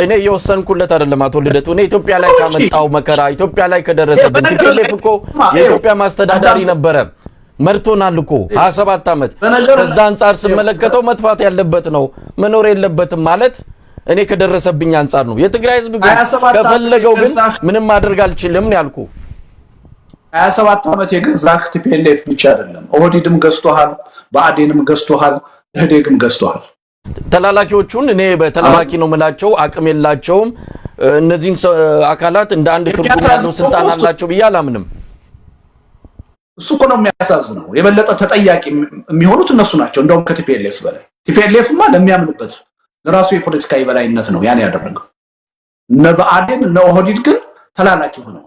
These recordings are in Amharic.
እኔ የወሰንኩለት አይደለም አቶ ልደቱ እኔ ኢትዮጵያ ላይ ካመጣው መከራ ኢትዮጵያ ላይ ከደረሰብን ቲፒኤልኤፍ እኮ የኢትዮጵያ ማስተዳዳሪ ነበረ መርቶናል እኮ 27 አመት ከዛ አንፃር ስመለከተው መጥፋት ያለበት ነው መኖር የለበትም ማለት እኔ ከደረሰብኝ አንፃር ነው የትግራይ ህዝብ ከፈለገው ግን ምንም ማድረግ አልችልም ነው ያልኩ 27 አመት የገዛክ ቲፒኤልኤፍ ብቻ አይደለም ኦህዴድም ገዝቶሃል በአዴንም ገዝቶሃል ኢህዴግም ገዝቶሃል ተላላኪዎቹን እኔ በተላላኪ ነው መላቸው አቅም የላቸውም እነዚህን አካላት እንደ አንድ ትርጉም ያለው ስልጣን አላቸው ብያላምንም እሱ እኮ ነው የሚያሳዝነው የበለጠ ተጠያቂ የሚሆኑት እነሱ ናቸው እንደውም ከቲፒኤልኤፍ በላይ ቲፒኤልኤፍማ ለሚያምንበት ለራሱ የፖለቲካ የበላይነት ነው ያን ያደረገው በአዴን ኦህዴድ ግን ተላላኪ ሆነው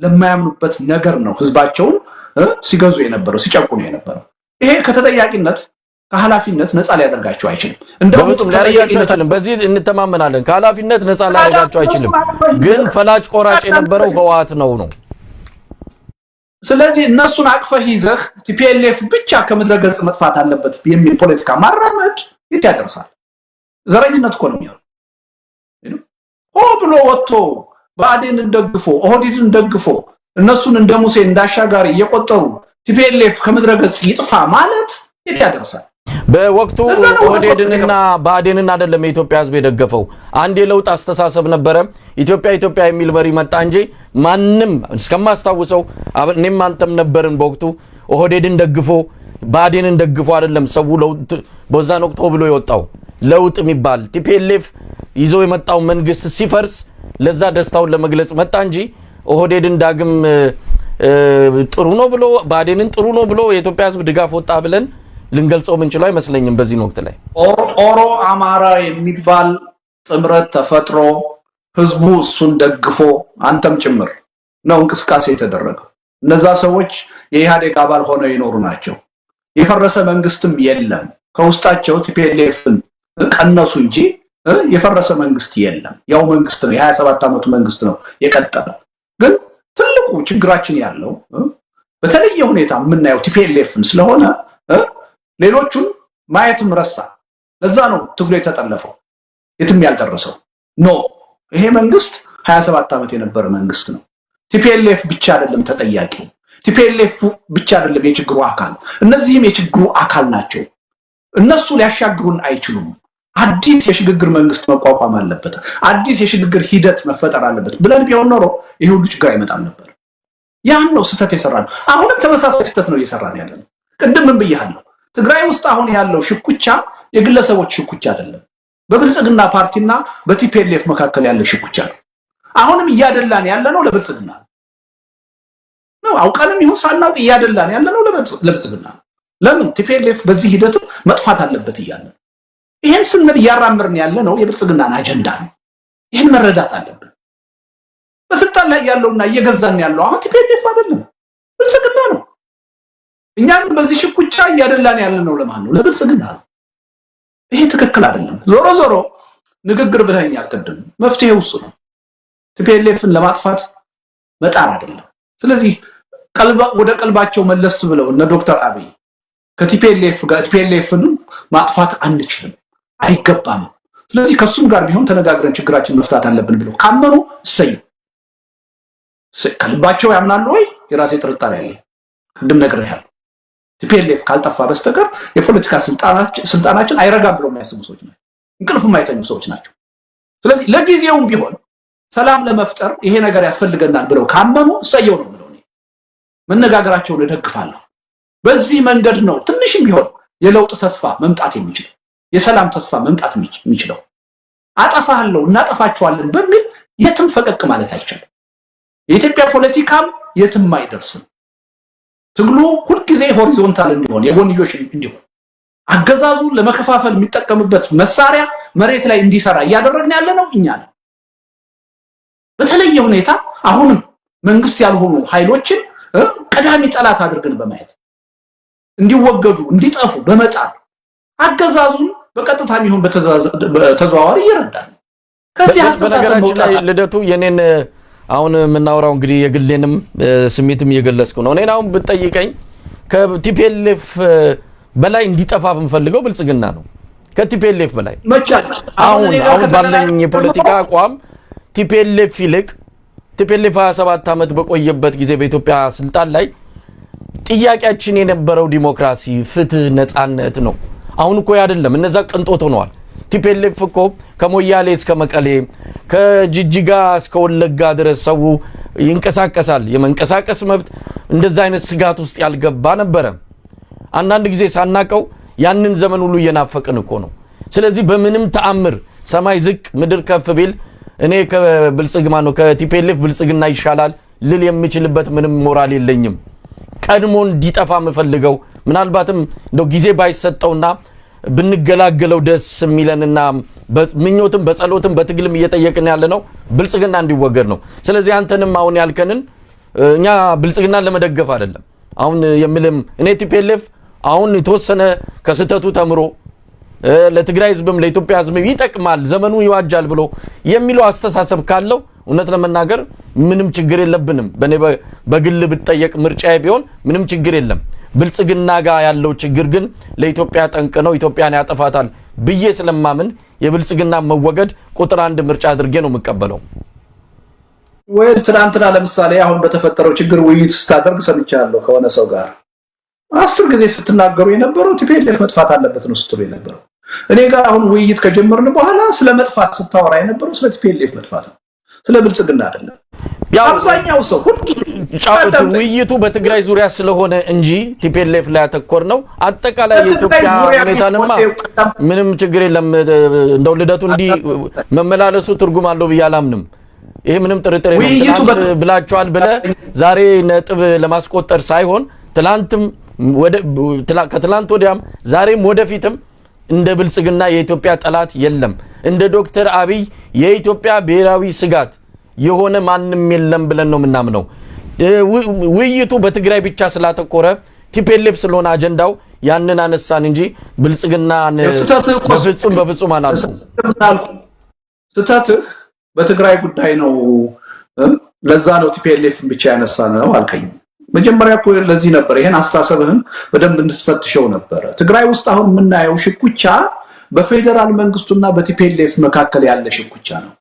ለማያምኑበት ነገር ነው ህዝባቸውን ሲገዙ የነበረው ሲጨቁኑ የነበረው ይሄ ከተጠያቂነት ከኃላፊነት ነፃ ሊያደርጋቸው አይችልም እንደውም ተጠያቂነትን በዚህ እንተማመናለን ከኃላፊነት ነፃ ሊያደርጋቸው አይችልም ግን ፈላጭ ቆራጭ የነበረው ህወሓት ነው ስለዚህ እነሱን አቅፈህ ይዘህ ቲፒኤልኤፍ ብቻ ከምድረገጽ መጥፋት አለበት የሚል ፖለቲካ ማራመድ የት ያደርሳል ዘረኝነት እኮ ነው የሚሆነው ሆ ብሎ ወጥቶ በአዴንን ደግፎ ኦህዴድን ደግፎ እነሱን እንደ ሙሴ እንዳሻጋሪ እየቆጠሩ ቲፒኤልኤፍ ከምድረገጽ ይጥፋ ማለት የት ያደርሳል በወቅቱ ኦህዴድንና በአዴንን አይደለም የኢትዮጵያ ህዝብ የደገፈው አንድ የለውጥ አስተሳሰብ ነበረ ኢትዮጵያ የሚል መሪ መጣ እንጂ ማንንም እስከማስተዋውሰው እኔም አንተም ነበርን በወቅቱ ኦህዴድን ደግፎ በአዴንን ደግፎ አይደለም ሰው ለውጥ በዛን ወቅት ብሎ የወጣው ለውጥ የሚባል ቲፒኤልኤፍ ይዞ የመጣው መንግስት ሲፈርስ ለዛ ደስታውን ለመግለጽ መጣ እንጂ ኦህዴድን ዳግም ጥሩ ነው ብሎ በአዴንን ጥሩ ነው ብሎ የኢትዮጵያ ህዝብ ድጋፍ ወጣ ብለን ልንገልጸው ምንችለው አይመስለኝም በዚህ ወቅት ላይ ኦሮ አማራ የሚባል ጥምረት ተፈጥሮ ህዝቡ እሱን ደግፎ አንተም ጭምር ነው እንቅስቃሴ የተደረገው እነዛ ሰዎች የኢህአዴግ አባል ሆነው ይኖሩ ናቸው የፈረሰ መንግስትም የለም ከውስጣቸው ቲፒኤልኤፍን ቀነሱ እንጂ የፈረሰ መንግስት የለም ያው መንግስት ነው የ27 አመቱ መንግስት ነው የቀጠለው ግን ትልቁ ችግራችን ያለው በተለየ ሁኔታ የምናየው ቲፒኤልኤፍን ስለሆነ ሌሎቹን ማየትም ረሳ ለዛ ነው ትግሉ የተጠለፈው የትም ያልደረሰው ይሄ መንግስት 27 አመት የነበረ መንግስት ነው ቲፒኤልኤፍ ብቻ አይደለም ተጠያቂው ቲፒኤልኤፍ ብቻ አይደለም የችግሩ አካል እነዚህም የችግሩ አካል ናቸው እነሱ ሊያሻግሩን አይችሉም አዲስ የሽግግር መንግስት መቋቋም አለበት አዲስ የሽግግር ሂደት መፈጠር አለበት ብለን ቢሆን ኖሮ ይሄ ሁሉ ችግር አይመጣም ነበር ያን ነው ስህተት የሰራነው አሁንም ተመሳሳይ ስህተት ነው እየሰራን ያለነው ቅድም ምን ብያለሁ ትግራይ ውስጥ አሁን ያለው ሽኩቻ የግለሰቦች ሽኩቻ አይደለም በብልጽግና ፓርቲና በቲፒኤልኤፍ መካከል ያለ ሽኩቻ ነው አሁንም እያደላን ያለነው ለብልጽግና ነው አውቀንም ይሁን ሳናውቅ እያደላን ያለነው ለብልጽግና ለምን ቲፒኤልኤፍ በዚህ ሂደት መጥፋት አለበት ይያለ ይሄን ስንል ያራምርን ያለነው የብልጽግናን አጀንዳ ነው ይሄን መረዳት አለብን በስልጣን ላይ ያለውና እየገዛን ያለው አሁን ቲፒኤልኤፍ አይደለም ብልጽግና ነው እኛም በዚህ ሽኩቻ እያደላን ያለነው ለማን ነው ለብልጽግና ነው ይሄ ትክክል አይደለም ዞሮ ንግግር ብለኛል ቀደም መፍትሄው እሱ ነው ቲፒኤልኤፍን ለማጥፋት መጣር አይደለም ስለዚህ ወደ ቀልባቸው መለስ ብለው እነ ዶክተር አብይ ከቲፒኤልኤፍ ጋር ቲፒኤልኤፍን ማጥፋት አንችልም አይገባም ስለዚህ ከሱም ጋር ቢሆን ተነጋግረን ችግራችን መፍታት አለብን ብለው ካመኑ ከልባቸው ያምናሉ ወይ የራሴ ጥርጣሬ አለ ቅድም ነግሬሃለሁ ቲፒኤልኤፍ ካልጠፋ በስተቀር የፖለቲካ ስልጣናችን አይረጋም ብለው የሚያስቡ ሰዎች ናቸው እንቅልፍ የማይተኙ ሰዎች ናቸው ስለዚህ ለጊዜውም ቢሆን ሰላም ለመፍጠር ይሄ ነገር ያስፈልገናል ብለው ካመኑ እሰየው ነው ብለው መነጋገራቸውን እደግፋለሁ በዚህ መንገድ ነው ትንሽም ቢሆን የለውጥ ተስፋ መምጣት የሚችለው የሰላም ተስፋ መምጣት የሚችለው አጠፋለሁ እናጠፋቸዋለን በሚል የትም ፈቀቅ ማለት አይቻልም የኢትዮጵያ ፖለቲካም የትም አይደርስም ትግሉ ሁሉ ጊዜ ሆሪዞንታል እንዲሆን የጎንዮሽ እንዲሆን አገዛዙ ለመከፋፈል የሚጠቀምበት መሳሪያ መሬት ላይ እንዲሰራ ያደረግን ያለ ነው እኛ ነው በተለየ ሁኔታ አሁንም መንግስት ያልሆኑ ኃይሎችን ቀዳሚ ጠላት አድርገን በማየት እንዲወገዱ እንዲጠፉ በመጣር አገዛዙን በቀጥታም ይሁን በተዘዋዋሪ ይረዳል ከዚህ አስተሳሰብ መውጣት ልደቱ የኔን አሁን ምናወራው እንግዲህ የግሌንም ስሜትም እየገለጽኩ ነው እኔን አሁን ብትጠይቀኝ ከቲፒኤልኤፍ በላይ እንዲጠፋ ብንፈልገው ብልጽግና ነው ከቲፒኤልኤፍ በላይ መቻል አሁን ባለኝ የፖለቲካ አቋም ቲፒኤልኤፍ ይልቅ ቲፒኤልኤፍ 27 ዓመት በቆየበት ጊዜ በኢትዮጵያ ስልጣን ላይ ጥያቄያችን የነበረው ዲሞክራሲ፣ ፍትህ፣ ነጻነት ነው። አሁን እኮ አይደለም፣ እነዛ ቅንጦት ሆነዋል። ቲፒኤልኤፍ እኮ ከሞያሌ እስከ መቀሌ ከጅጅጋ እስከ ወለጋ ድረስ ሰው ይንቀሳቀሳል። የመንቀሳቀስ መብት እንደዛ አይነት ስጋት ውስጥ ያልገባ ነበረ። አንዳንድ ጊዜ ሳናቀው ያንን ዘመን ሁሉ እየናፈቅን እኮ ነው። ስለዚህ በምንም ተአምር ሰማይ ዝቅ ምድር ከፍ ቢል እኔ ከብልጽግና ነው ከቲፒኤልኤፍ ብልጽግና ይሻላል ልል የምችልበት ምንም ሞራል የለኝም። ቀድሞ እንዲጠፋ የምፈልገው ምናልባትም እንደው ጊዜ ባይሰጠውና ብንገላገለው ደስ የሚለንና ምኞትም በጸሎትም በትግልም እየጠየቅን ያለነው ብልጽግና እንዲወገድ ነው። ስለዚህ አንተንም አሁን ያልከንን እኛ ብልጽግናን ለመደገፍ አይደለም አሁን የምልም እኔ ቲፒኤልኤፍ አሁን የተወሰነ ከስተቱ ተምሮ ለትግራይ ህዝብም ለኢትዮጵያ ህዝብም ይጠቅማል ዘመኑ ይዋጃል ብሎ የሚለው አስተሳሰብ ካለው እውነት ለመናገር ምንም ችግር የለብንም። በኔ በግል ብትጠየቅ ምርጫዬ ቢሆን ምንም ችግር የለም። ብልጽግና ጋር ያለው ችግር ግን ለኢትዮጵያ ጠንቅ ነው፣ ኢትዮጵያን ያጠፋታል ብዬ ስለማምን የብልጽግና መወገድ ቁጥር 1 ምርጫ አድርጌ ነው የምቀበለው። ወይ ትናንትና ለምሳሌ አሁን በተፈጠረው ችግር ውይይት ስታደርግ ሰምቻለሁ ከሆነ ሰው ጋር 10 ጊዜ ስትናገሩ የነበረው ቲፒኤልኤፍ መጥፋት አለበት ነው ስትሉ የነበረው። እኔ ጋር አሁን ውይይት ከጀመርን በኋላ ስለ መጥፋት ስታወራ የነበረው ስለ ቲፒኤልኤፍ መጥፋት ነው፣ ስለ ብልጽግና አይደለም። አብዛኛው ሰው ውይይቱ በትግራይ ዙሪያ ስለሆነ እንጂ ቲፒኤልኤፍ ላይ ያተኮር ነው። አጠቃላይ የኢትዮጵያ ሁኔታንማ ምንም ችግር የለም። እንደው ልደቱ እንዲ መመላለሱ ትርጉም አለው ብዬ አላምንም። ይሄ ምንም ጥርጥር የለም። ብላችኋል ብለ ዛሬ ነጥብ ለማስቆጠር ሳይሆን ትላንትም ከትላንት ወዲያም ዛሬም ወደፊትም እንደ ብልጽግና የኢትዮጵያ ጠላት የለም። እንደ ዶክተር አብይ የኢትዮጵያ ብሔራዊ ስጋት የሆነ ማንም የለም ብለን ነው ምናምነው። ውይይቱ በትግራይ ብቻ ስላተኮረ ቲፒኤልኤፍ ስለሆነ አጀንዳው ያንን አነሳን እንጂ ብልጽግናን በፍጹም አናልኩም። ስተትህ በትግራይ ጉዳይ ነው። ለዛ ነው ቲፒኤልኤፍን ብቻ ያነሳ ነው አልከኝ። መጀመሪያ እኮ ለዚህ ነበር ይሄን አስተሳሰብህን በደንብ እንድትፈትሸው ነበር። ትግራይ ውስጥ አሁን የምናየው ሽኩቻ በፌደራል መንግስቱና በቲፒኤልኤፍ መካከል ያለ ሽኩቻ ነው።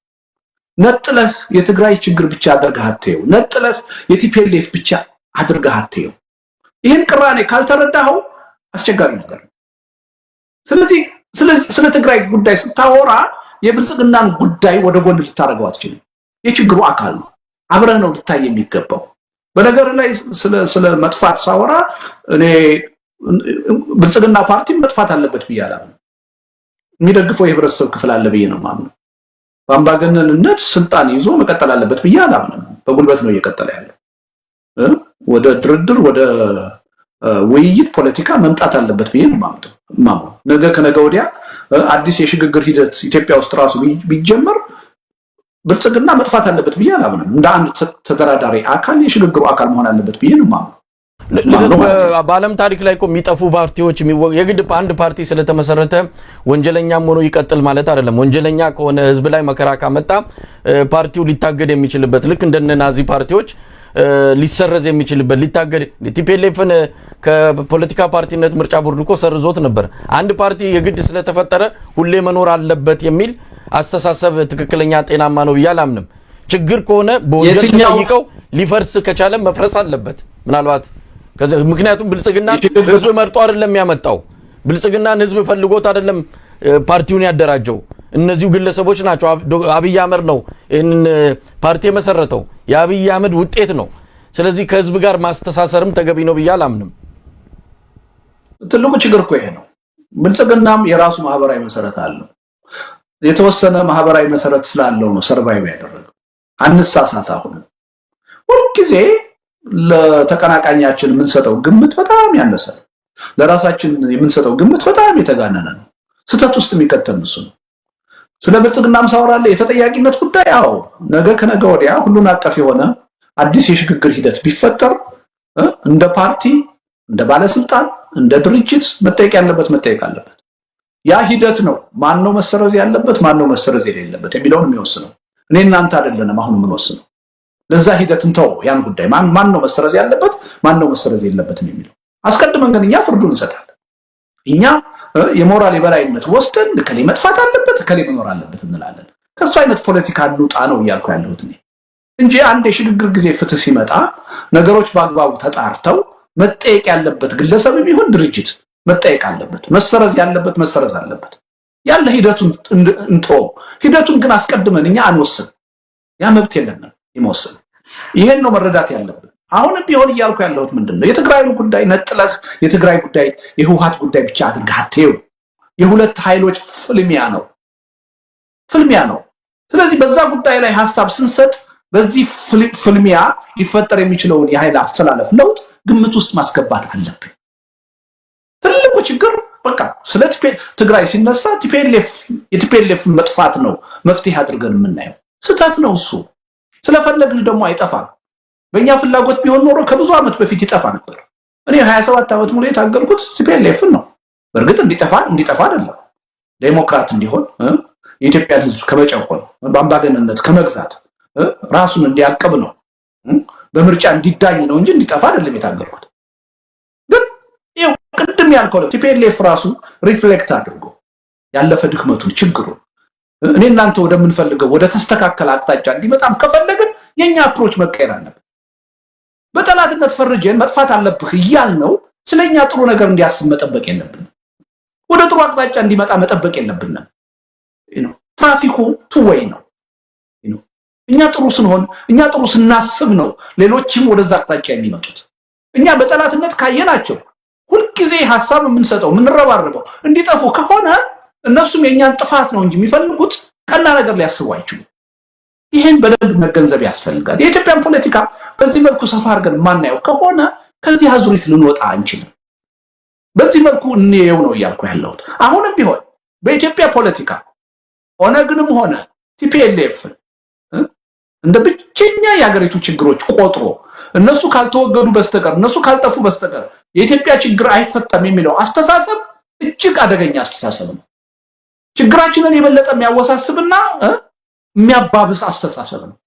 ነጥለህ የትግራይ ችግር ብቻ አድርገህ አትየው፣ ነጥለህ የቲፒኤልኤፍ ብቻ አድርገህ አትየው። ይሄን ቅራኔ ካልተረዳኸው አስቸጋሪ ነገር ነው። ስለዚህ ስለ ትግራይ ጉዳይ ስታወራ የብልጽግናን ጉዳይ ወደ ጎን ልታረገው አትችልም። የችግሩ አካል ነው፣ አብረህ ነው ልታይ የሚገባው። በነገር ላይ ስለ መጥፋት ሳወራ እኔ ብልጽግና ፓርቲ መጥፋት አለበት ብዬ አላምንም። የሚደግፈው የህብረተሰብ ክፍል አለ ብዬ ነው ማምነው። በአምባገነንነት ስልጣን ይዞ መቀጠል አለበት ብዬ አላምንም። በጉልበት ነው እየቀጠለ ያለው። ወደ ድርድር ወደ ውይይት ፖለቲካ መምጣት አለበት ብዬ ነው ማምነው። ነገ ከነገ ወዲያ አዲስ የሽግግር ሂደት ኢትዮጵያ ውስጥ ራሱ ቢጀመር ብልጽግና መጥፋት አለበት ብዬ አላምንም። እንደ አንድ ተደራዳሪ አካል የሽግግሩ አካል መሆን አለበት ብዬ ነው ማምነው። በዓለም ታሪክ ላይ እኮ የሚጠፉ ፓርቲዎች የግድ አንድ ፓርቲ ስለተመሰረተ ወንጀለኛም ሆኖ ይቀጥል ማለት አይደለም። ወንጀለኛ ከሆነ ህዝብ ላይ መከራ ካመጣ ፓርቲው ሊታገድ የሚችልበት ልክ እንደነ ናዚ ፓርቲዎች ሊሰረዝ የሚችልበት ሊታገድ ቲፒኤልኤፍን ከፖለቲካ ፓርቲነት ምርጫ ቦርድ እኮ ሰርዞት ነበር። አንድ ፓርቲ የግድ ስለተፈጠረ ሁሌ መኖር አለበት የሚል አስተሳሰብ ትክክለኛ ጤናማ ነው ብዬ አላምንም። ችግር ከሆነ በወንጀል ተጠይቀው ሊፈርስ ከቻለ መፍረስ አለበት ምናልባት። ምክንያቱም ብልጽግና ህዝብ መርጦ አይደለም ያመጣው። ብልጽግናን ህዝብ ፈልጎት አይደለም ፓርቲውን ያደራጀው። እነዚሁ ግለሰቦች ናቸው። አብይ አህመድ ነው ይህንን ፓርቲ የመሰረተው፣ የአብይ አህመድ ውጤት ነው። ስለዚህ ከህዝብ ጋር ማስተሳሰርም ተገቢ ነው ብዬ አላምንም። ትልቁ ችግር እኮ ይሄ ነው። ብልጽግናም የራሱ ማህበራዊ መሰረት አለው። የተወሰነ ማህበራዊ መሰረት ስላለው ነው ሰርቫይቭ ያደረገው። አንሳሳት። አሁን ሁልጊዜ ለተቀናቃኛችን የምንሰጠው ግምት በጣም ያነሰ ነው። ለራሳችን የምንሰጠው ግምት በጣም የተጋነነ ነው። ስተት ውስጥ የሚከተል እሱ ነው። ስለ ብልጽግናም ሳወራለ የተጠያቂነት ጉዳይ አዎ፣ ነገ ከነገ ወዲያ ሁሉን አቀፍ የሆነ አዲስ የሽግግር ሂደት ቢፈጠር እንደ ፓርቲ፣ እንደ ባለስልጣን፣ እንደ ድርጅት መጠየቅ ያለበት መጠየቅ አለበት። ያ ሂደት ነው ማን ነው መሰረዝ ያለበት ማን ነው መሰረዝ የሌለበት የሚለውን የሚወስነው። እኔ እናንተ አይደለንም አሁን የምንወስነው። ለዛ ሂደት እንተው ያን ጉዳይ ማን ነው መሰረዝ ያለበት ማን ነው መሰረዝ የሌለበት የሚለው አስቀድመን ግን እኛ ፍርዱን እንሰጣለን። እኛ የሞራል የበላይነት ወስደን ከሌ መጥፋት አለበት ከሌ መኖር አለበት እንላለን። ከሱ አይነት ፖለቲካ እንውጣ ነው እያልኩ ያለሁት እኔ እንጂ አንድ የሽግግር ጊዜ ፍትህ ሲመጣ ነገሮች በአግባቡ ተጣርተው መጠየቅ ያለበት ግለሰብ ቢሆን ድርጅት መጠየቅ አለበት። መሰረዝ ያለበት መሰረዝ አለበት። ያለ ሂደቱን እንተው። ሂደቱን ግን አስቀድመን እኛ አንወስን። ያ መብት የለንም ይመወስን። ይሄን ነው መረዳት ያለብን። አሁንም ቢሆን እያልኩ ያለሁት ምንድነው የትግራይን ጉዳይ ነጥለህ የትግራይ ጉዳይ የህወሓት ጉዳይ ብቻ አድርገህ አትየው። የሁለት ኃይሎች ፍልሚያ ነው። ስለዚህ በዛ ጉዳይ ላይ ሐሳብ ስንሰጥ በዚህ ፍልሚያ ሊፈጠር የሚችለውን የኃይል አስተላለፍ ለውጥ ግምት ውስጥ ማስገባት አለብን። ትልቁ ችግር በቃ ስለ ትግራይ ሲነሳ የቲፒኤልኤፍ መጥፋት ነው መፍትሄ አድርገን የምናየው። ስህተት ነው እሱ። ስለፈለግን ደግሞ አይጠፋም። በእኛ ፍላጎት ቢሆን ኖሮ ከብዙ ዓመት በፊት ይጠፋ ነበር። እኔ 27 ዓመት ሙሉ የታገልኩት ቲፒኤልኤፍን ነው። በእርግጥ እንዲጠፋ አይደለም፣ ዴሞክራት እንዲሆን የኢትዮጵያን ህዝብ ከመጨቆን በአምባገነንነት ከመግዛት ራሱን እንዲያቀብ ነው፣ በምርጫ እንዲዳኝ ነው እንጂ እንዲጠፋ አይደለም የታገልኩት። ግን ይሄው ቅድም ያልከው ቲፒኤልኤፍ ራሱ ሪፍሌክት አድርጎ ያለፈ ድክመቱን ችግሩን እኔ እናንተ ወደምንፈልገው ወደ ተስተካከለ አቅጣጫ እንዲመጣም ከፈለግን የኛ አፕሮች መቀየር አለበት። በጠላትነት ፈርጀን መጥፋት አለብህ እያልነው ስለኛ ጥሩ ነገር እንዲያስብ መጠበቅ የለብንም። ወደ ጥሩ አቅጣጫ እንዲመጣ መጠበቅ የለብንም። ትራፊኩ ቱዌይ ነው። እኛ ጥሩ ስንሆን እኛ ጥሩ ስናስብ ነው ሌሎችም ወደዛ አቅጣጫ የሚመጡት። እኛ በጠላትነት ካየናቸው ሁልጊዜ ሐሳብ የምንሰጠው የምንረባረበው እንዲጠፉ ከሆነ እነሱም የኛን ጥፋት ነው እንጂ የሚፈልጉት ቀና ነገር ሊያስቡ አይችሉም። ይሄን በደንብ መገንዘብ ያስፈልጋል። የኢትዮጵያን ፖለቲካ በዚህ መልኩ ሰፋ አድርገን ማናየው ከሆነ ከዚህ አዙሪት ልንወጣ አንችልም። በዚህ መልኩ እንየው ነው እያልኩ ያለሁት። አሁንም ቢሆን በኢትዮጵያ ፖለቲካ ኦነግንም ሆነ ቲፒኤልኤፍ እንደ ብቸኛ የሀገሪቱ ችግሮች ቆጥሮ እነሱ ካልተወገዱ በስተቀር እነሱ ካልጠፉ በስተቀር የኢትዮጵያ ችግር አይፈታም የሚለው አስተሳሰብ እጅግ አደገኛ አስተሳሰብ ነው። ችግራችንን የበለጠ የሚያወሳስብና የሚያባብስ አስተሳሰብ ነው።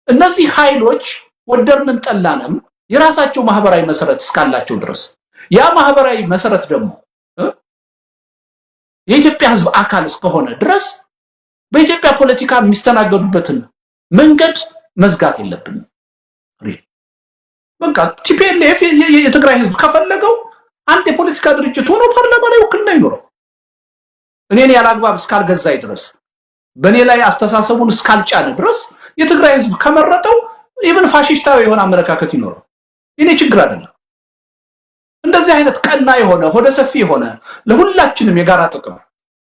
እነዚህ ኃይሎች ወደርንም ጠላንም የራሳቸው ማህበራዊ መሰረት እስካላቸው ድረስ ያ ማህበራዊ መሰረት ደግሞ የኢትዮጵያ ህዝብ አካል እስከሆነ ድረስ በኢትዮጵያ ፖለቲካ የሚስተናገዱበትን መንገድ መዝጋት የለብንም። በቃ ቲፒኤልኤፍ የትግራይ ህዝብ ከፈለገው አንድ የፖለቲካ ድርጅት ሆኖ ፓርላማ ላይ ውክልና ይኖረው። እኔን ያላግባብ እስካልገዛይ ድረስ በእኔ ላይ አስተሳሰቡን እስካልጫነ ድረስ የትግራይ ህዝብ ከመረጠው ኢቭን ፋሺስታዊ የሆነ አመለካከት ይኖረው። የኔ ችግር አይደለም። እንደዚህ አይነት ቀና የሆነ ሆደ ሰፊ የሆነ ለሁላችንም የጋራ ጥቅም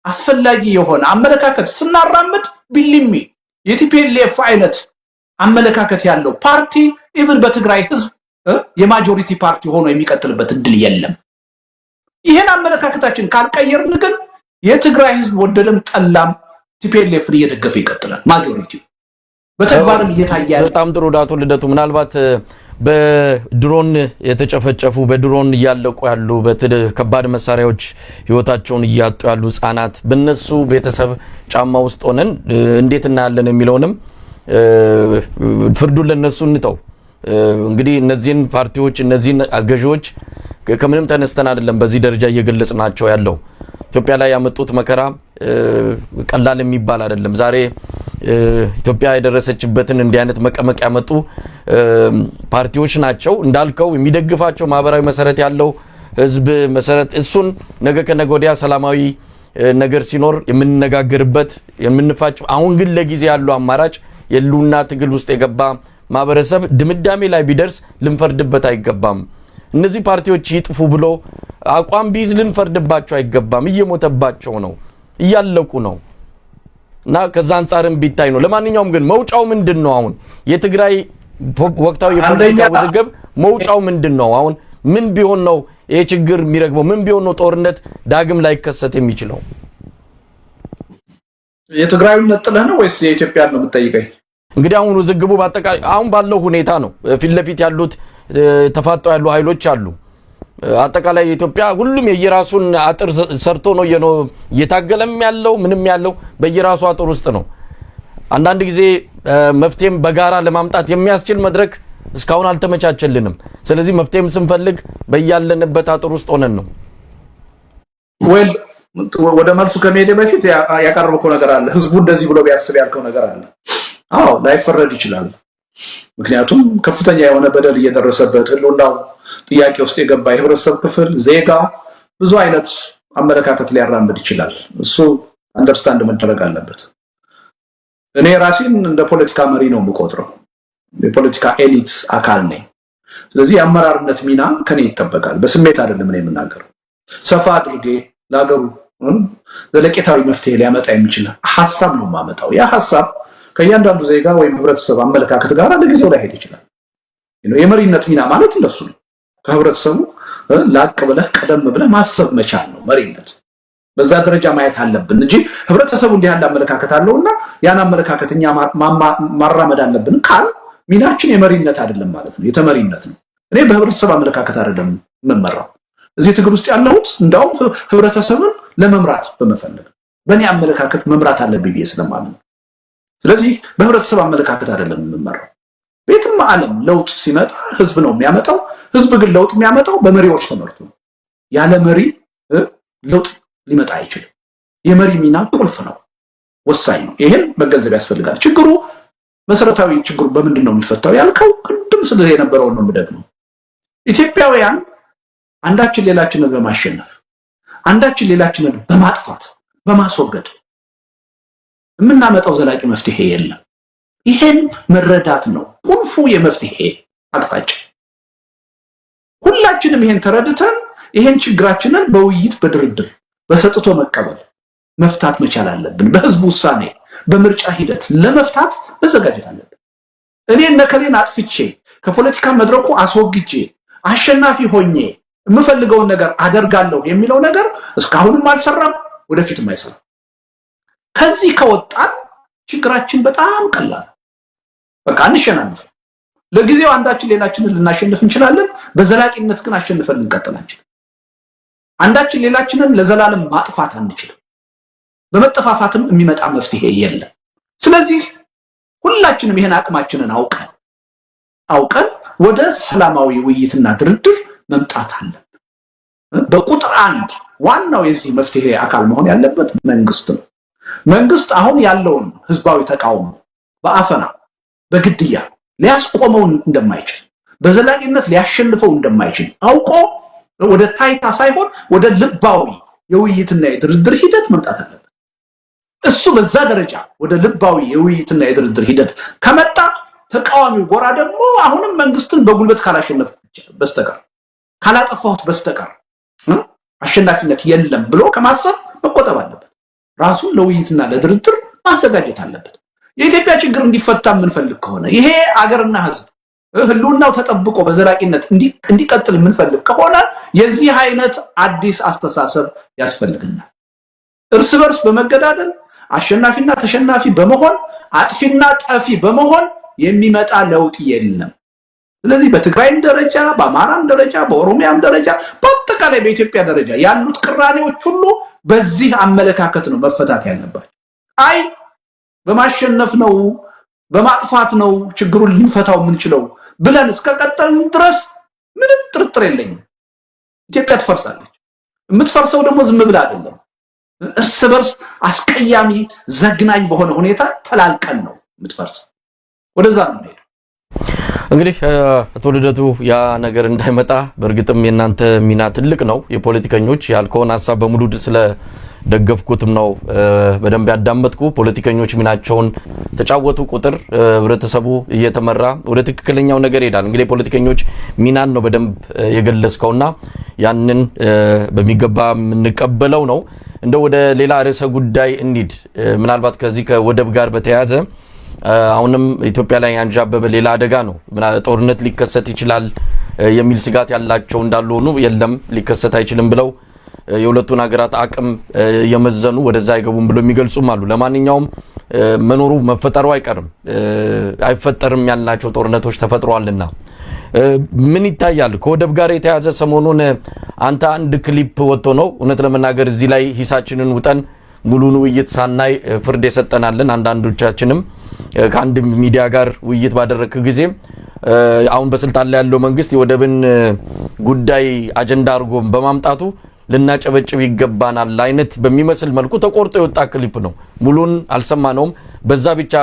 አስፈላጊ የሆነ አመለካከት ስናራምድ ቢሊሚ የቲፒኤልኤፍ አይነት አመለካከት ያለው ፓርቲ ኢቭን በትግራይ ህዝብ የማጆሪቲ ፓርቲ ሆኖ የሚቀጥልበት እድል የለም። ይሄን አመለካከታችን ካልቀየርን ግን የትግራይ ህዝብ ወደደም ጠላም ቲፒኤልኤፍን እየደገፈ ይቀጥላል። ማጆሪቲ በተግባርም እየታየ በጣም ጥሩ ዳቶ ልደቱ ምናልባት በድሮን የተጨፈጨፉ በድሮን እያለቁ ያሉ በከባድ መሳሪያዎች ህይወታቸውን እያጡ ያሉ ህፃናት በነሱ ቤተሰብ ጫማ ውስጥ ሆነን እንዴት እናያለን የሚለውንም ፍርዱን ለነሱ እንተው። እንግዲህ እነዚህን ፓርቲዎች እነዚህን አገዢዎች ከምንም ተነስተን አይደለም በዚህ ደረጃ እየገለጽናቸው ያለው። ኢትዮጵያ ላይ ያመጡት መከራ ቀላል የሚባል አይደለም። ዛሬ ኢትዮጵያ የደረሰችበትን እንዲህ አይነት መቀመቅ ያመጡ ፓርቲዎች ናቸው። እንዳልከው የሚደግፋቸው ማህበራዊ መሰረት ያለው ህዝብ መሰረት እሱን ነገ ከነገ ወዲያ ሰላማዊ ነገር ሲኖር የምንነጋገርበት የምንፋጭ። አሁን ግን ለጊዜ ያለው አማራጭ የሉና ትግል ውስጥ የገባ ማህበረሰብ ድምዳሜ ላይ ቢደርስ ልንፈርድበት አይገባም። እነዚህ ፓርቲዎች ይጥፉ ብሎ አቋም ቢይዝ ልንፈርድባቸው አይገባም። እየሞተባቸው ነው፣ እያለቁ ነው እና ከዛ አንፃርም ቢታይ ነው። ለማንኛውም ግን መውጫው ምንድነው? አሁን የትግራይ ወቅታዊ የፖለቲካ ውዝግብ መውጫው ምንድነው? አሁን ምን ቢሆን ነው ይሄ ችግር የሚረግበው? ምን ቢሆን ነው ጦርነት ዳግም ላይ ከሰት የሚችለው? የትግራዩን ነጥለህ ነው ወይስ የኢትዮጵያን ነው የምትጠይቀኝ? እንግዲህ አሁን ውዝግቡ በአጠቃላይ አሁን ባለው ሁኔታ ነው። ፊት ለፊት ያሉት ተፋጠው ያሉ ኃይሎች አሉ። አጠቃላይ ኢትዮጵያ ሁሉም የየራሱን አጥር ሰርቶ ነው እየታገለም ያለው ምንም ያለው በየራሱ አጥር ውስጥ ነው። አንዳንድ ጊዜ መፍትሄም በጋራ ለማምጣት የሚያስችል መድረክ እስካሁን አልተመቻቸልንም። ስለዚህ መፍትሄም ስንፈልግ በያለንበት አጥር ውስጥ ሆነን ነው። ወል ወደ መልሱ ከመሄደ በፊት ያቀረብከው ነገር አለ። ህዝቡ እንደዚህ ብሎ ቢያስብ ያልከው ነገር አለ። አዎ ላይፈረድ ይችላል። ምክንያቱም ከፍተኛ የሆነ በደል እየደረሰበት ህልውናው ጥያቄ ውስጥ የገባ የህብረተሰብ ክፍል ዜጋ ብዙ አይነት አመለካከት ሊያራምድ ይችላል። እሱ አንደርስታንድ መደረግ አለበት። እኔ ራሴን እንደ ፖለቲካ መሪ ነው የምቆጥረው። የፖለቲካ ኤሊት አካል ነኝ። ስለዚህ የአመራርነት ሚና ከኔ ይጠበቃል። በስሜት አይደለም እኔ የምናገረው። ሰፋ አድርጌ ለሀገሩ ዘለቄታዊ መፍትሄ ሊያመጣ የሚችል ሐሳብ ነው የማመጣው። ያ ሐሳብ ከእያንዳንዱ ዜጋ ወይም ህብረተሰብ አመለካከት ጋር ለጊዜው ላይሄድ ይችላል። የመሪነት ሚና ማለት እንደሱ ነው። ከህብረተሰቡ ላቅ ብለህ ቀደም ብለህ ማሰብ መቻል ነው መሪነት። በዛ ደረጃ ማየት አለብን እንጂ ህብረተሰቡ እንዲህ ያለ አመለካከት አለውና ያን አመለካከት እኛ ማራመድ አለብን ካል ሚናችን የመሪነት አይደለም ማለት ነው፣ የተመሪነት ነው። እኔ በህብረተሰብ አመለካከት አይደለም የምመራው። እዚህ ትግል ውስጥ ያለሁት እንደውም ህብረተሰብን ለመምራት በመፈለግ በእኔ አመለካከት መምራት አለብኝ ብዬ ስለማምን፣ ስለዚህ በህብረተሰብ አመለካከት አይደለም የምመራው። ቤትም ዓለም ለውጥ ሲመጣ ህዝብ ነው የሚያመጣው። ህዝብ ግን ለውጥ የሚያመጣው በመሪዎች ተመርቶ ነው። ያለ መሪ ለውጥ ሊመጣ አይችልም። የመሪ ሚና ቁልፍ ነው፣ ወሳኝ ነው። ይሄን መገንዘብ ያስፈልጋል። ችግሩ መሰረታዊ ችግሩ በምንድን ነው የሚፈታው ያልከው ቅድም ስለ የነበረው ነው የምደግመው። ኢትዮጵያውያን አንዳችን ሌላችንን በማሸነፍ አንዳችን ሌላችንን በማጥፋት በማስወገድ የምናመጣው ዘላቂ መፍትሄ የለም። ይሄን መረዳት ነው ቁልፉ የመፍትሄ አቅጣጫ። ሁላችንም ይሄን ተረድተን ይሄን ችግራችንን በውይይት በድርድር በሰጥቶ መቀበል መፍታት መቻል አለብን። በህዝብ ውሳኔ በምርጫ ሂደት ለመፍታት መዘጋጀት አለብን። እኔ ነከሌን አጥፍቼ ከፖለቲካ መድረኩ አስወግጄ አሸናፊ ሆኜ የምፈልገውን ነገር አደርጋለሁ የሚለው ነገር እስካሁንም አልሰራም፣ ወደፊትም አይሰራም። ከዚህ ከወጣን ችግራችን በጣም ቀላል፣ በቃ አንሸናነፍ። ለጊዜው አንዳችን ሌላችንን ልናሸንፍ እንችላለን፣ በዘላቂነት ግን አሸንፈን ልንቀጥል አንችልም። አንዳችን ሌላችንን ለዘላለም ማጥፋት አንችልም። በመጠፋፋትም የሚመጣ መፍትሄ የለም። ስለዚህ ሁላችንም ይሄን አቅማችንን አውቀን ወደ ሰላማዊ ውይይትና ድርድር መምጣት አለብን። በቁጥር አንድ ዋናው የዚህ መፍትሄ አካል መሆን ያለበት መንግስት ነው። መንግስት አሁን ያለውን ህዝባዊ ተቃውሞ በአፈና በግድያ ሊያስቆመው እንደማይችል፣ በዘላቂነት ሊያሸንፈው እንደማይችል አውቆ ወደ ታይታ ሳይሆን ወደ ልባዊ የውይይትና የድርድር ሂደት መምጣት አለበት። እሱ በዛ ደረጃ ወደ ልባዊ የውይይትና የድርድር ሂደት ከመጣ ተቃዋሚው ጎራ ደግሞ አሁንም መንግስትን በጉልበት ካላሸነፍ በስተቀር ካላጠፋሁት በስተቀር አሸናፊነት የለም ብሎ ከማሰብ መቆጠብ አለበት። ራሱን ለውይይትና ለድርድር ማዘጋጀት አለበት። የኢትዮጵያ ችግር እንዲፈታ የምንፈልግ ከሆነ ይሄ አገርና ህዝብ ህልውናው ተጠብቆ በዘላቂነት እንዲቀጥል የምንፈልግ ከሆነ የዚህ አይነት አዲስ አስተሳሰብ ያስፈልገናል። እርስ በርስ በመገዳደል አሸናፊና ተሸናፊ በመሆን አጥፊና ጠፊ በመሆን የሚመጣ ለውጥ የለም። ስለዚህ በትግራይም ደረጃ በአማራም ደረጃ በኦሮሚያም ደረጃ በአጠቃላይ በኢትዮጵያ ደረጃ ያሉት ቅራኔዎች ሁሉ በዚህ አመለካከት ነው መፈታት ያለባቸው። አይ በማሸነፍ ነው በማጥፋት ነው ችግሩን ልንፈታው የምንችለው ብለን እስከቀጠልን ድረስ ምንም ጥርጥር የለኝም ኢትዮጵያ ትፈርሳለች። የምትፈርሰው ደግሞ ዝም ብላ አይደለም፣ እርስ በርስ አስቀያሚ ዘግናኝ በሆነ ሁኔታ ተላልቀን ነው የምትፈርሰው። ወደዛ ነው ሄደ። እንግዲህ አቶ ልደቱ ያ ነገር እንዳይመጣ በእርግጥም የናንተ ሚና ትልቅ ነው። የፖለቲከኞች ያልከውን ሐሳብ በሙሉ ስለደገፍኩትም ነው በደንብ ያዳመጥኩ። ፖለቲከኞች ሚናቸውን ተጫወቱ ቁጥር ህብረተሰቡ እየተመራ ወደ ትክክለኛው ነገር ይሄዳል። እንግዲህ ፖለቲከኞች ሚናን ነው በደንብ የገለጽከውና ያንን በሚገባ የምንቀበለው ነው። እንደው ወደ ሌላ ርዕሰ ጉዳይ እንሂድ። ምናልባት ከዚህ ከወደብ ጋር በተያያዘ አሁንም ኢትዮጵያ ላይ ያንዣበበ ሌላ አደጋ ነው። ጦርነት ሊከሰት ይችላል የሚል ስጋት ያላቸው እንዳሉ ሆኖ የለም ሊከሰት አይችልም ብለው የሁለቱን ሀገራት አቅም የመዘኑ ወደዛ አይገቡም ብለው የሚገልጹም አሉ። ለማንኛውም መኖሩ መፈጠሩ አይቀርም፣ አይፈጠርም ያልናቸው ጦርነቶች ተፈጥሯልና ምን ይታያል? ከወደብ ጋር የተያዘ ሰሞኑን አንተ አንድ ክሊፕ ወጥቶ ነው እውነት ለመናገር እዚህ ላይ ሂሳችንን ውጠን ሙሉን ውይይት ሳናይ ፍርድ የሰጠናለን። አንዳንዶቻችንም ከአንድ ሚዲያ ጋር ውይይት ባደረክ ጊዜ አሁን በስልጣን ላይ ያለው መንግስት የወደብን ጉዳይ አጀንዳ አድርጎ በማምጣቱ ልናጨበጭብ ይገባናል አይነት በሚመስል መልኩ ተቆርጦ የወጣ ክሊፕ ነው። ሙሉን አልሰማነውም። በዛ ብቻ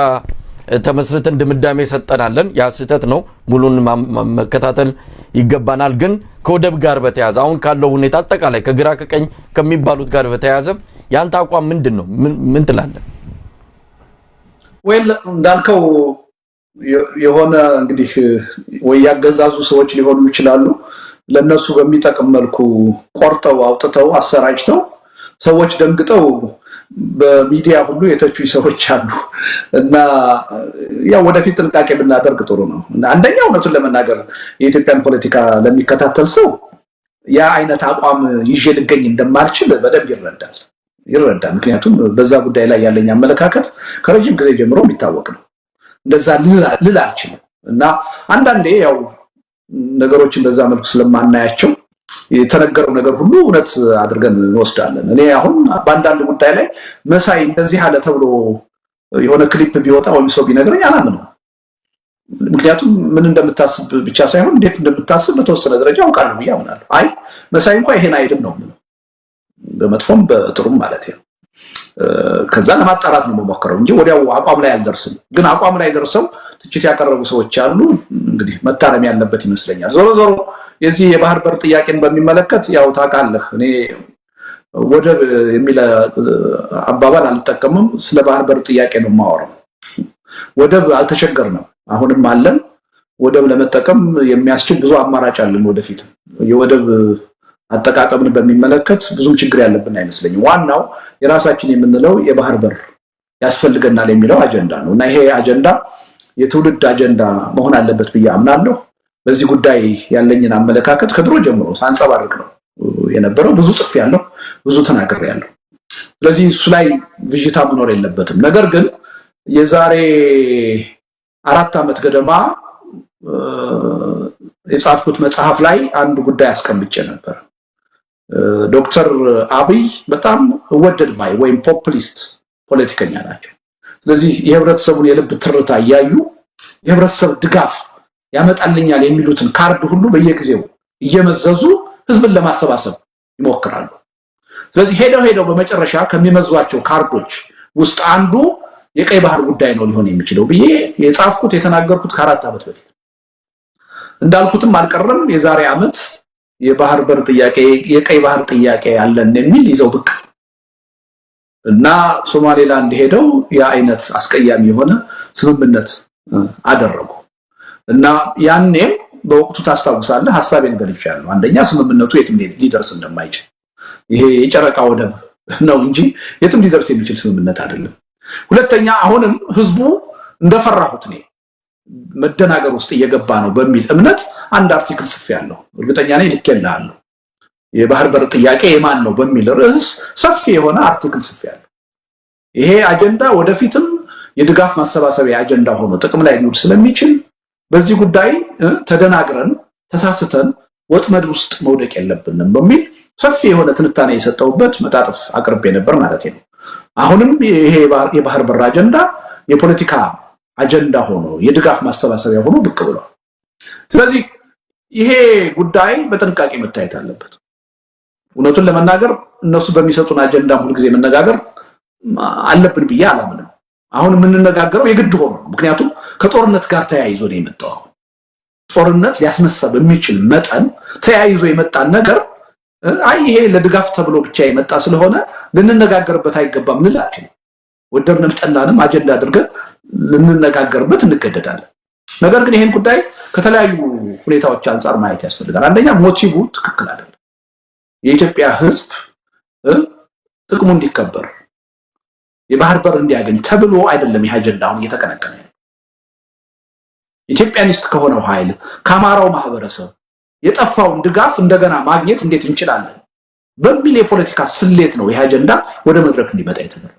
ተመስርተን ድምዳሜ ሰጠናለን። ያ ስህተት ነው። ሙሉን መከታተል ይገባናል። ግን ከወደብ ጋር በተያያዘ አሁን ካለው ሁኔታ አጠቃላይ ከግራ ከቀኝ ከሚባሉት ጋር በተያያዘ ያንተ አቋም ምንድነው? ምን ትላለህ? ወይ እንዳልከው የሆነ እንግዲህ ወይ ያገዛዙ ሰዎች ሊሆኑ ይችላሉ። ለነሱ በሚጠቅም መልኩ ቆርጠው አውጥተው አሰራጭተው ሰዎች ደንግጠው በሚዲያ ሁሉ የተቹ ሰዎች አሉ እና ያው ወደፊት ጥንቃቄ ብናደርግ ጥሩ ነው። አንደኛ እውነቱን ለመናገር የኢትዮጵያን ፖለቲካ ለሚከታተል ሰው ያ አይነት አቋም ይዤ ልገኝ እንደማልችል በደንብ ይረዳል። ምክንያቱም በዛ ጉዳይ ላይ ያለኝ አመለካከት ከረጅም ጊዜ ጀምሮ የሚታወቅ ነው። እንደዛ ልል አልችልም እና አንዳንዴ ያው ነገሮችን በዛ መልኩ ስለማናያቸው የተነገረው ነገር ሁሉ እውነት አድርገን እንወስዳለን። እኔ አሁን በአንዳንድ ጉዳይ ላይ መሳይ እንደዚህ አለ ተብሎ የሆነ ክሊፕ ቢወጣ ወይም ሰው ቢነግረኝ አላምነው። ምክንያቱም ምን እንደምታስብ ብቻ ሳይሆን እንዴት እንደምታስብ በተወሰነ ደረጃ አውቃለሁ ብዬ አምናለሁ። አይ መሳይ እንኳን ይሄን አይደለም ነው የምለው፣ በመጥፎም በጥሩም ማለት ነው። ከዛ ለማጣራት ነው የምሞክረው እንጂ ወዲያው አቋም ላይ አልደርስም። ግን አቋም ላይ ደርሰው ትችት ያቀረቡ ሰዎች አሉ። እንግዲህ መታረም ያለበት ይመስለኛል። ዞሮ የዚህ የባህር በር ጥያቄን በሚመለከት ያው ታውቃለህ፣ እኔ ወደብ የሚል አባባል አልጠቀምም። ስለ ባህር በር ጥያቄ ነው የማወራው። ወደብ አልተቸገርንም፣ አሁንም አለን። ወደብ ለመጠቀም የሚያስችል ብዙ አማራጭ አለን። ወደፊት የወደብ አጠቃቀምን በሚመለከት ብዙም ችግር ያለብን አይመስለኝም። ዋናው የራሳችን የምንለው የባህር በር ያስፈልገናል የሚለው አጀንዳ ነው እና ይሄ አጀንዳ የትውልድ አጀንዳ መሆን አለበት ብዬ አምናለሁ። በዚህ ጉዳይ ያለኝን አመለካከት ከድሮ ጀምሮ ሳንጸባርቅ ነው የነበረው። ብዙ ጽፌያለሁ፣ ብዙ ተናግሬያለሁ። ስለዚህ እሱ ላይ ብዥታ መኖር የለበትም። ነገር ግን የዛሬ 4 ዓመት ገደማ የጻፍኩት መጽሐፍ ላይ አንድ ጉዳይ አስቀምጬ ነበር። ዶክተር አብይ በጣም ወደድማይ ወይም ፖፑሊስት ፖለቲከኛ ናቸው። ስለዚህ የህብረተሰቡን የልብ ትርታ እያዩ የህብረተሰብ ድጋፍ ያመጣልኛል የሚሉትን ካርድ ሁሉ በየጊዜው እየመዘዙ ህዝብን ለማሰባሰብ ይሞክራሉ። ስለዚህ ሄደው በመጨረሻ ከሚመዟቸው ካርዶች ውስጥ አንዱ የቀይ ባህር ጉዳይ ነው ሊሆን የሚችለው ብዬ የጻፍኩት የተናገርኩት ከ4 ዓመት በፊት እንዳልኩትም አልቀረም። የዛሬ ዓመት የባህር በር ጥያቄ የቀይ ባህር ጥያቄ ያለን የሚል ይዘው ብቅ እና ሶማሌላንድ ሄደው የአይነት አስቀያሚ የሆነ ስምምነት አደረጉ እና ያኔም በወቅቱ ታስታውሳለህ ሐሳቤን ገልጫለሁ። አንደኛ ስምምነቱ የትም ሊደርስ እንደማይችል፣ ይሄ የጨረቃ ወደብ ነው እንጂ የትም ሊደርስ የሚችል ስምምነት አይደለም። ሁለተኛ አሁንም ህዝቡ እንደፈራሁት ነው መደናገር ውስጥ እየገባ ነው በሚል እምነት አንድ አርቲክል ጽፌያለሁ። እርግጠኛ ነኝ ልኬልሃለሁ። የባህር በር ጥያቄ የማን ነው በሚል ርዕስ ሰፊ የሆነ አርቲክል ጽፌያለሁ። ይሄ አጀንዳ ወደፊትም የድጋፍ ማሰባሰቢያ አጀንዳ ሆኖ ጥቅም ላይ ሊውል ስለሚችል በዚህ ጉዳይ ተደናግረን ተሳስተን ወጥመድ ውስጥ መውደቅ የለብንም በሚል ሰፊ የሆነ ትንታኔ የሰጠውበት መጣጥፍ አቅርቤ ነበር ማለት ነው። አሁንም ይሄ የባህር በር አጀንዳ የፖለቲካ አጀንዳ ሆኖ የድጋፍ ማሰባሰቢያ ሆኖ ብቅ ብሏል። ስለዚህ ይሄ ጉዳይ በጥንቃቄ መታየት አለበት። እውነቱን ለመናገር እነሱ በሚሰጡን አጀንዳ ሁሉ ጊዜ መነጋገር አለብን ብዬ አላምንም። አሁን የምንነጋገረው የግድ ሆኖ ምክንያቱም ከጦርነት ጋር ተያይዞ ነው የመጣው። ጦርነት ሊያስነሳ በሚችል መጠን ተያይዞ የመጣን ነገር አይ ይሄ ለድጋፍ ተብሎ ብቻ የመጣ ስለሆነ ልንነጋገርበት አይገባም ልላችሁ ወደርንም ጠላንም አጀንዳ አድርገን ልንነጋገርበት እንገደዳለን። ነገር ግን ይሄን ጉዳይ ከተለያዩ ሁኔታዎች አንፃር ማየት ያስፈልጋል። አንደኛ ሞቲቭ ትክክል አይደለም። የኢትዮጵያ ሕዝብ ጥቅሙ እንዲከበር የባህር በር እንዲያገኝ ተብሎ አይደለም ይሄ አጀንዳ አሁን እየተቀነቀነ ያለው። ኢትዮጵያኒስት ከሆነው ኃይል ከአማራው ማህበረሰብ የጠፋውን ድጋፍ እንደገና ማግኘት እንዴት እንችላለን በሚል የፖለቲካ ስሌት ነው ይሄ አጀንዳ ወደ መድረክ እንዲመጣ የተደረገው።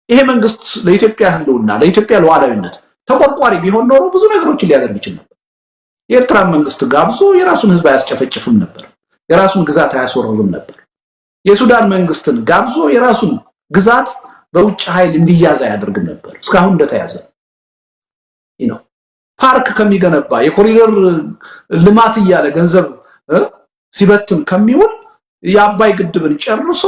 ይሄ መንግስት ለኢትዮጵያ ህልውና ለኢትዮጵያ ሉዓላዊነት ተቆርቋሪ ቢሆን ኖሮ ብዙ ነገሮችን ሊያደርግ ይችል ነበር። የኤርትራ መንግስት ጋብዞ የራሱን ህዝብ አያስጨፈጭፍም ነበር፣ የራሱን ግዛት አያስወርርም ነበር። የሱዳን መንግስትን ጋብዞ የራሱን ግዛት በውጭ ኃይል እንዲያዝ አያደርግም ነበር። እስካሁን እንደተያዘ ነው። ፓርክ ከሚገነባ የኮሪደር ልማት እያለ ገንዘብ ሲበትን ከሚውል የአባይ ግድብን ጨርሶ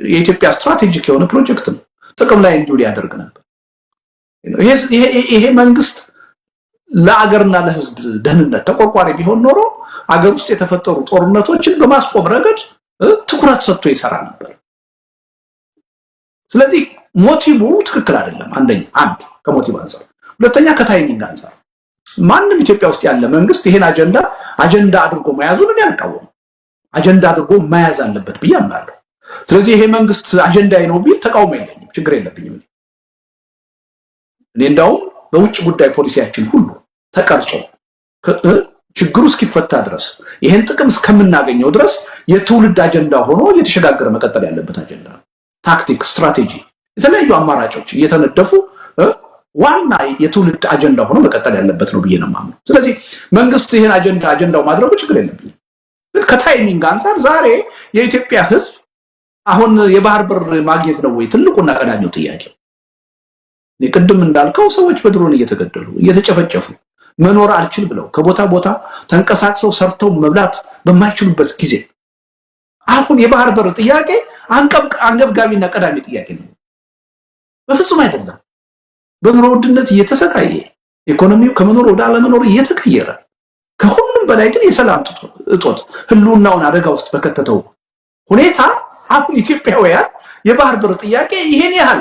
የኢትዮጵያ ስትራቴጂክ የሆነ ፕሮጀክት ነው ጥቅም ላይ እንዲውል ያደርግ ነበር። ይሄ መንግስት ለአገርና ለህዝብ ደህንነት ተቆርቋሪ ቢሆን ኖሮ አገር ውስጥ የተፈጠሩ ጦርነቶችን በማስቆም ረገድ ትኩረት ሰጥቶ ይሰራ ነበር። ስለዚህ ሞቲቭ ትክክል አይደለም። አንድ ከሞቲቭ አንፃር፣ ሁለተኛ ከታይሚንግ አንፃር ማንም ኢትዮጵያ ውስጥ ያለ መንግስት ይሄን አጀንዳ አድርጎ መያዙን እኔ አልቃወምም። አጀንዳ አድርጎ መያዝ አለበት ብዬ አምናለሁ። ስለዚህ ይሄ መንግስት አጀንዳዬ ነው ቢል ተቃውሞ የለኝም፣ ችግር የለብኝም። እኔ እንዳውም በውጭ ጉዳይ ፖሊሲያችን ሁሉ ተቀርጾ ችግሩ እስኪፈታ ድረስ ይሄን ጥቅም እስከምናገኘው ድረስ የትውልድ አጀንዳ ሆኖ እየተሸጋገረ መቀጠል ያለበት አጀንዳ ነው። ታክቲክ፣ ስትራቴጂ፣ የተለያዩ አማራጮች እየተነደፉ ዋና የትውልድ አጀንዳ ሆኖ መቀጠል ያለበት ነው ብዬ ነው የማምነው። ስለዚህ መንግስት ይሄን አጀንዳው ማድረጉ ችግር የለብኝም። ግን ከታይሚንግ አንፃር ዛሬ የኢትዮጵያ ህዝብ አሁን የባህር በር ማግኘት ነው ወይ ትልቁና ቀዳሚው ጥያቄ? ቅድም እንዳልከው ሰዎች በድሮን እየተገደሉ እየተጨፈጨፉ መኖር አልችል ብለው ከቦታ ቦታ ተንቀሳቅሰው ሰርተው መብላት በማይችሉበት ጊዜ አሁን የባህር በር ጥያቄ አንገብጋቢና ቀዳሚ ጥያቄ ነው? በፍጹም አይደለም። በኑሮ ውድነት እየተሰቃየ ኢኮኖሚው ከመኖር ወደ አለመኖር እየተቀየረ ከሁሉም በላይ ግን የሰላም እጦት ህልውናውን አደጋ ውስጥ በከተተው ሁኔታ አሁን ኢትዮጵያውያን የባህር በር ጥያቄ ይሄን ያህል